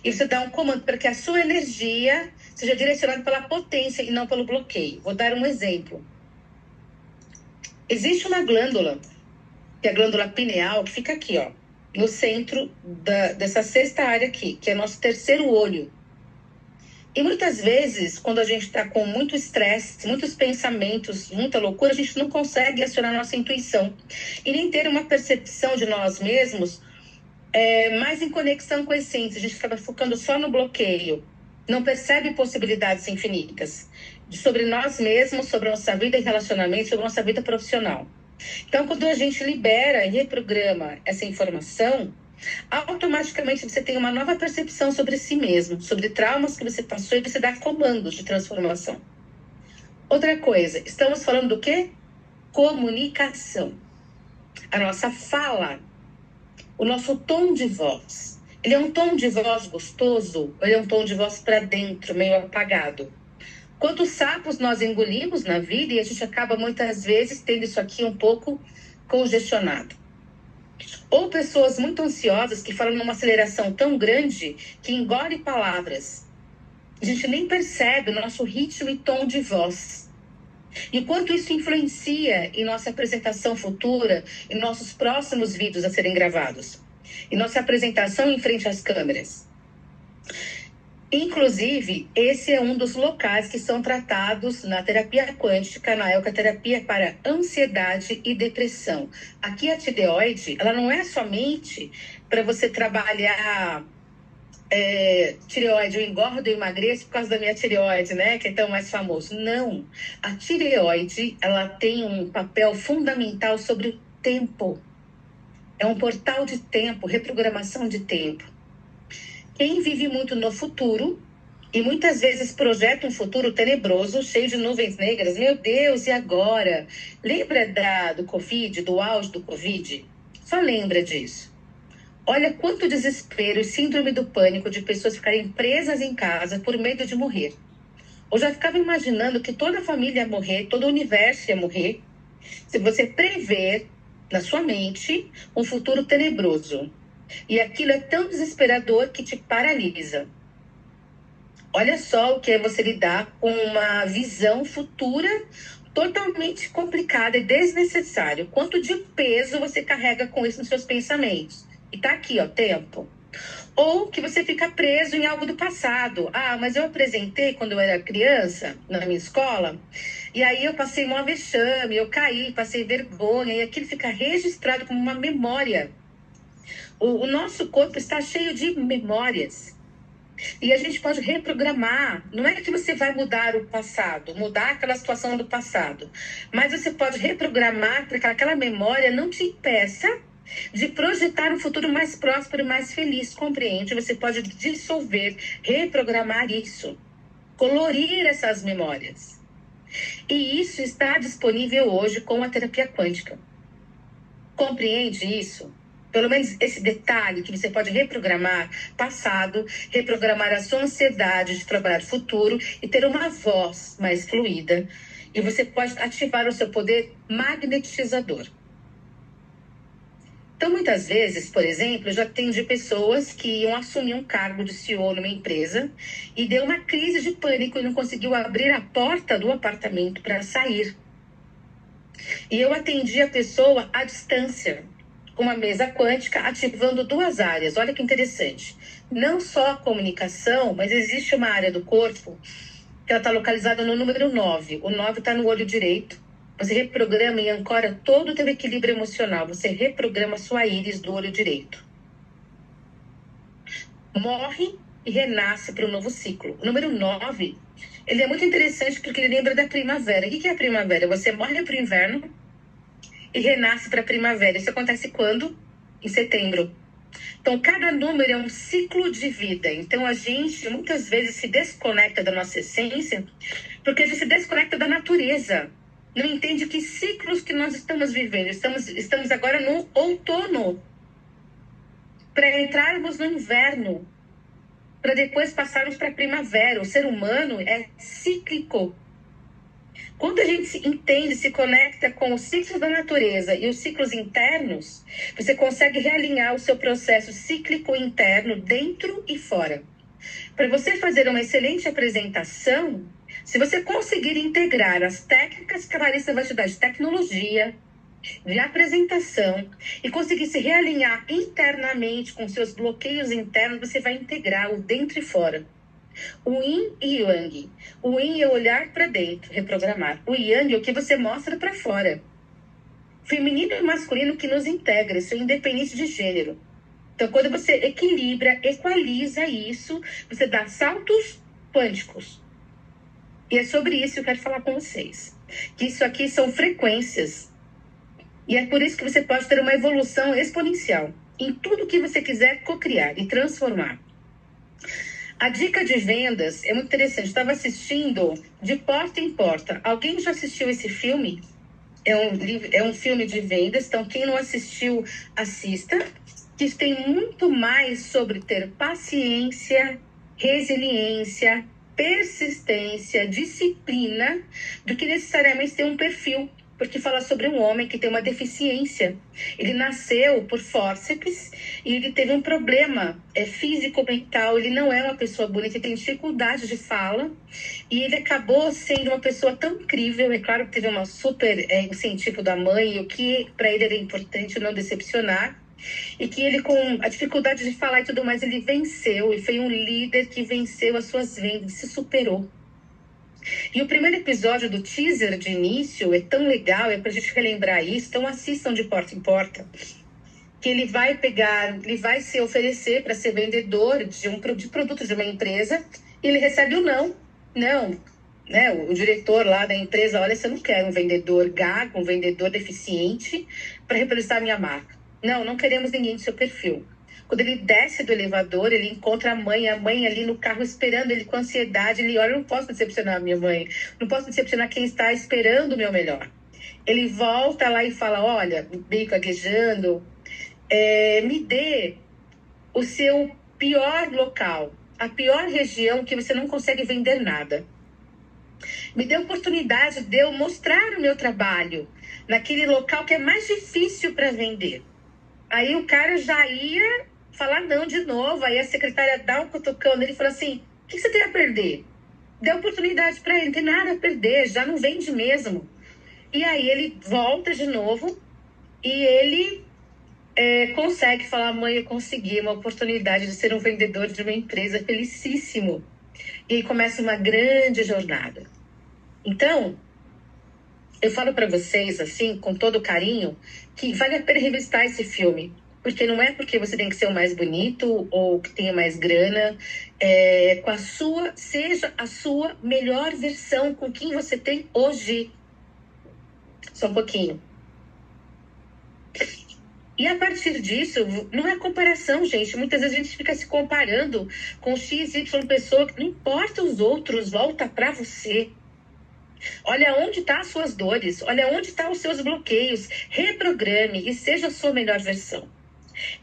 e você dá um comando para que a sua energia seja direcionada pela potência e não pelo bloqueio. Vou dar um exemplo. Existe uma glândula, que é a glândula pineal, que fica aqui, ó, no centro dessa sexta área aqui, que é nosso terceiro olho. E muitas vezes, quando a gente está com muito estresse, muitos pensamentos, muita loucura, a gente não consegue acionar nossa intuição e nem ter uma percepção de nós mesmos mais em conexão com a essência. A gente acaba focando só no bloqueio, não percebe possibilidades infinitas sobre nós mesmos, sobre a nossa vida em relacionamento, sobre a nossa vida profissional. Então, quando a gente libera e reprograma essa informação, automaticamente você tem uma nova percepção sobre si mesmo, sobre traumas que você passou, e você dá comandos de transformação. Outra coisa, estamos falando do quê? Comunicação. A nossa fala, o nosso tom de voz. Ele é um tom de voz gostoso ou ele é um tom de voz para dentro, meio apagado? Quantos sapos nós engolimos na vida e a gente acaba muitas vezes tendo isso aqui um pouco congestionado. Ou pessoas muito ansiosas que falam numa aceleração tão grande que engole palavras. A gente nem percebe o nosso ritmo e tom de voz. E quanto isso influencia em nossa apresentação futura, em nossos próximos vídeos a serem gravados, em nossa apresentação em frente às câmeras. Inclusive, esse é um dos locais que são tratados na terapia quântica, na eucaterapia para ansiedade e depressão. Aqui a tireoide, ela não é somente para você trabalhar tireoide, eu engordo e emagreço por causa da minha tireoide, né, que é tão mais famoso. Não, a tireoide, ela tem um papel fundamental sobre o tempo. É um portal de tempo, reprogramação de tempo. Quem vive muito no futuro e muitas vezes projeta um futuro tenebroso, cheio de nuvens negras, meu Deus, e agora? Lembra do Covid, do auge do Covid? Só lembra disso. Olha quanto desespero e síndrome do pânico de pessoas ficarem presas em casa por medo de morrer. Ou já ficava imaginando que toda a família ia morrer, todo o universo ia morrer. Se você prever na sua mente um futuro tenebroso. E aquilo é tão desesperador que te paralisa. Olha só o que é você lidar com uma visão futura totalmente complicada e desnecessária. Quanto de peso você carrega com isso nos seus pensamentos. E tá aqui, ó, tempo. Ou que você fica preso em algo do passado. Ah, mas eu apresentei quando eu era criança, na minha escola, e aí eu passei um vexame, eu caí, passei vergonha, e aquilo fica registrado como uma memória. O nosso corpo está cheio de memórias. E a gente pode reprogramar. Não é que você vai mudar o passado, mudar aquela situação do passado. Mas você pode reprogramar para que aquela memória não te impeça de projetar um futuro mais próspero e mais feliz. Compreende? Você pode dissolver, reprogramar isso. Colorir essas memórias. E isso está disponível hoje com a terapia quântica. Compreende isso? Pelo menos esse detalhe que você pode reprogramar passado, reprogramar a sua ansiedade de trabalhar futuro e ter uma voz mais fluida. E você pode ativar o seu poder magnetizador. Então, muitas vezes, por exemplo, eu já atendi pessoas que iam assumir um cargo de CEO numa empresa e deu uma crise de pânico e não conseguiu abrir a porta do apartamento para sair. E eu atendi a pessoa à distância, com uma mesa quântica, ativando 2 áreas. Olha que interessante. Não só a comunicação, mas existe uma área do corpo que ela está localizada no número 9. O 9 está no olho direito. Você reprograma e ancora todo o teu equilíbrio emocional. Você reprograma a sua íris do olho direito. Morre e renasce para um novo ciclo. O número 9, ele é muito interessante porque ele lembra da primavera. O que é a primavera? Você morre para o inverno e renasce para a primavera. Isso acontece quando? Em setembro. Então, cada número é um ciclo de vida. Então, a gente muitas vezes se desconecta da nossa essência porque a gente se desconecta da natureza. Não entende que ciclos que nós estamos vivendo. Estamos agora no outono. Para entrarmos no inverno. Para depois passarmos para a primavera. O ser humano é cíclico. Quando a gente se entende, se conecta com os ciclos da natureza e os ciclos internos, você consegue realinhar o seu processo cíclico interno dentro e fora. Para você fazer uma excelente apresentação, se você conseguir integrar as técnicas que a Larissa vai te dar de tecnologia, de apresentação, e conseguir se realinhar internamente com seus bloqueios internos, você vai integrar o dentro e fora. O Yin e Yang. O Yin é olhar para dentro, reprogramar. O Yang é o que você mostra para fora. Feminino e masculino que nos integra, isso é independente de gênero. Então, quando você equilibra, equaliza isso, você dá saltos quânticos. E é sobre isso que eu quero falar com vocês. Que isso aqui são frequências. E é por isso que você pode ter uma evolução exponencial em tudo que você quiser cocriar e transformar. A dica de vendas é muito interessante. Estava assistindo De Porta em Porta. Alguém já assistiu esse filme? É um filme de vendas. Então, quem não assistiu, assista. Que tem muito mais sobre ter paciência, resiliência, persistência, disciplina, do que necessariamente ter um perfil. Porque fala sobre um homem que tem uma deficiência. Ele nasceu por fórceps e ele teve um problema físico-mental. Ele não é uma pessoa bonita, ele tem dificuldade de fala. E ele acabou sendo uma pessoa tão incrível. É claro que teve uma super incentivo da mãe, o que para ele era importante não decepcionar. E que ele, com a dificuldade de falar e tudo mais, ele venceu. E foi um líder que venceu as suas vendas, se superou. E o primeiro episódio do teaser de início é tão legal, é pra gente relembrar isso, então assistam de porta em porta, que ele vai se oferecer para ser vendedor de produtos de uma empresa, e ele recebe o não, né? O diretor lá da empresa, olha, você não quer um vendedor gago, um vendedor deficiente para representar a minha marca. Não queremos ninguém do seu perfil. Quando ele desce do elevador, ele encontra a mãe ali no carro esperando ele com ansiedade. Ele olha, eu não posso decepcionar a minha mãe, não posso decepcionar quem está esperando o meu melhor. Ele volta lá e fala, olha, meio gaguejando, me dê o seu pior local, a pior região que você não consegue vender nada. Me dê a oportunidade de eu mostrar o meu trabalho naquele local que é mais difícil para vender. Aí o cara já ia falar não de novo, aí a secretária dá um cutucão nele e fala assim, o que você tem a perder? Dê oportunidade para ele, não tem nada a perder, já não vende mesmo. E aí ele volta de novo e ele consegue falar, mãe, eu consegui uma oportunidade de ser um vendedor de uma empresa, felicíssimo. E aí começa uma grande jornada. Então, eu falo para vocês, assim, com todo carinho, que vale a pena revisitar esse filme. Porque não é porque você tem que ser o mais bonito ou que tenha mais grana. Seja a sua melhor versão com quem você tem hoje. Só um pouquinho. E a partir disso, não é comparação, gente. Muitas vezes a gente fica se comparando com X, Y pessoa. Não importa os outros, volta para você. Olha onde estão as suas dores. Olha onde estão os seus bloqueios. Reprograme e seja a sua melhor versão.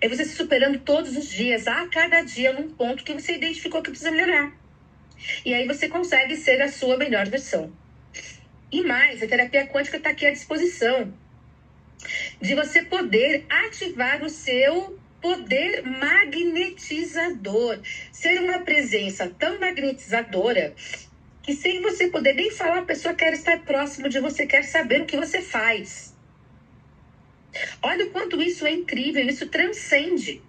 É você se superando todos os dias, a cada dia, num ponto que você identificou que precisa melhorar. E aí você consegue ser a sua melhor versão. E mais, a terapia quântica está aqui à disposição. De você poder ativar o seu poder magnetizador. Ser uma presença tão magnetizadora que sem você poder nem falar, a pessoa quer estar próximo de você, quer saber o que você faz. Olha o quanto isso é incrível, isso transcende.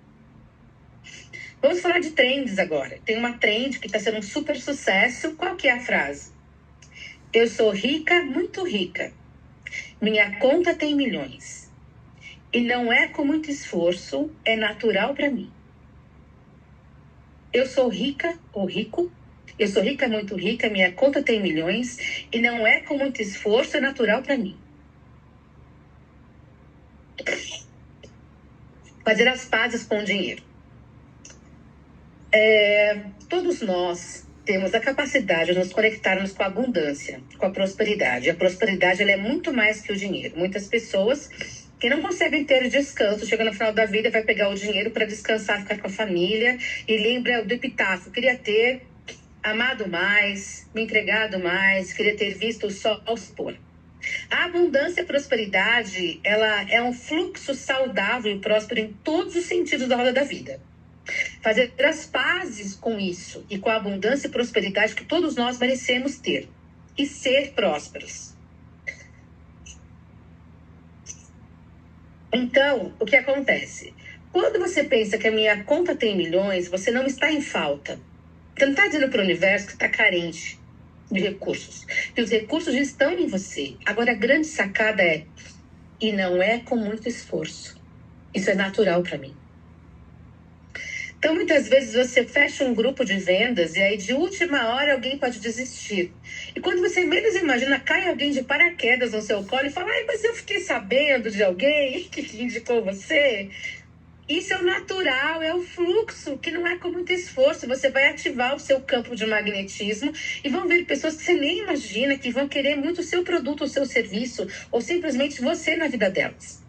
Vamos falar de trends agora. Tem uma trend que está sendo um super sucesso. Qual que é a frase? Eu sou rica, muito rica. Minha conta tem milhões. E não é com muito esforço, é natural para mim. Eu sou rica ou rico. Eu sou rica, muito rica, minha conta tem milhões. E não é com muito esforço, é natural para mim. Fazer as pazes com o dinheiro. Todos nós temos a capacidade de nos conectarmos com a abundância, com a prosperidade. A prosperidade ela é muito mais que o dinheiro. Muitas pessoas que não conseguem ter descanso, chega no final da vida, vai pegar o dinheiro para descansar, ficar com a família e lembra do epitáfio. Queria ter amado mais, me entregado mais, queria ter visto o sol se pôr. A abundância e a prosperidade, ela é um fluxo saudável e próspero em todos os sentidos da roda da vida. Fazer as pazes com isso e com a abundância e prosperidade que todos nós merecemos ter. E ser prósperos. Então, o que acontece? Quando você pensa que a minha conta tem milhões, você não está em falta. Você não está dizendo para o universo que está carente de recursos. E os recursos já estão em você. Agora, a grande sacada é, e não é com muito esforço. Isso é natural para mim. Então, muitas vezes você fecha um grupo de vendas e aí de última hora alguém pode desistir. E quando você menos imagina, cai alguém de paraquedas no seu colo e fala, mas eu fiquei sabendo de alguém que indicou você. Isso é o natural, é o fluxo, que não é com muito esforço. Você vai ativar o seu campo de magnetismo e vão ver pessoas que você nem imagina que vão querer muito o seu produto, o seu serviço, ou simplesmente você na vida delas.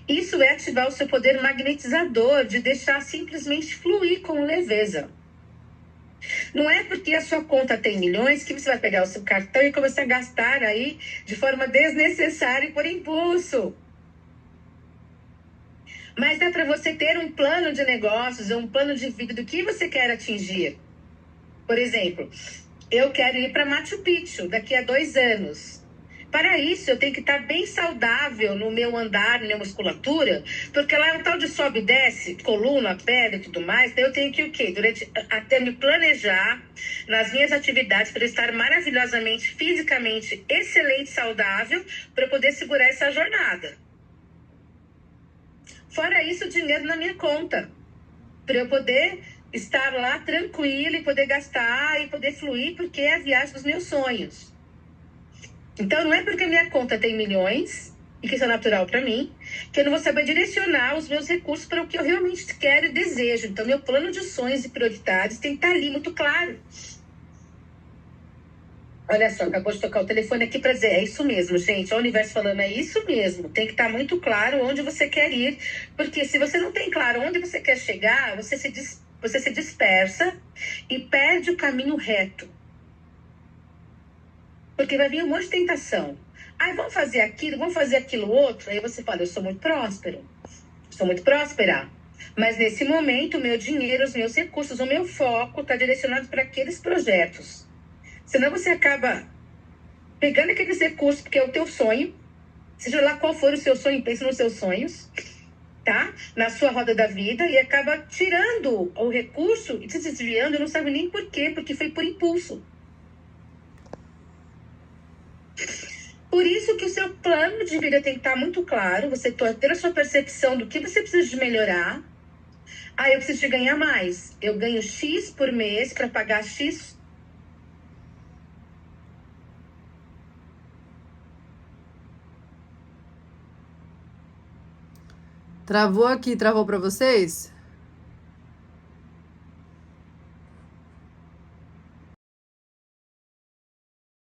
Isso é ativar o seu poder magnetizador, de deixar simplesmente fluir com leveza. Não é porque a sua conta tem milhões que você vai pegar o seu cartão e começar a gastar aí de forma desnecessária e por impulso. Mas é para você ter um plano de negócios, um plano de vida do que você quer atingir. Por exemplo, eu quero ir para Machu Picchu daqui a 2 anos. Para isso, eu tenho que estar bem saudável no meu andar, na minha musculatura, porque lá é um tal de sobe e desce, coluna, pele e tudo mais. Daí eu tenho que o quê? Até me planejar nas minhas atividades para estar maravilhosamente, fisicamente, excelente, saudável, para poder segurar essa jornada. Fora isso, dinheiro na minha conta, para eu poder estar lá tranquila e poder gastar e poder fluir, porque é a viagem dos meus sonhos. Então, não é porque minha conta tem milhões, e que isso é natural para mim, que eu não vou saber direcionar os meus recursos para o que eu realmente quero e desejo. Então, meu plano de sonhos e prioridades tem que estar ali muito claro. Olha só, acabou de tocar o telefone aqui para dizer, é isso mesmo, gente. O universo falando, é isso mesmo. Tem que estar muito claro onde você quer ir. Porque se você não tem claro onde você quer chegar, você se dispersa e perde o caminho reto. Porque vai vir um monte de tentação. Vamos fazer aquilo outro. Aí você fala, eu sou muito próspero. Sou muito próspera. Mas nesse momento, o meu dinheiro, os meus recursos, o meu foco está direcionado para aqueles projetos. Senão você acaba pegando aqueles recursos, porque é o teu sonho. Seja lá qual for o seu sonho, pense nos seus sonhos, tá? Na sua roda da vida, e acaba tirando o recurso e se desviando, e não sabe nem por quê, porque foi por impulso. Por isso que o seu plano de vida tem que estar muito claro, você ter a sua percepção do que você precisa de melhorar. Eu preciso de ganhar mais. Eu ganho X por mês para pagar X. Travou aqui, travou para vocês?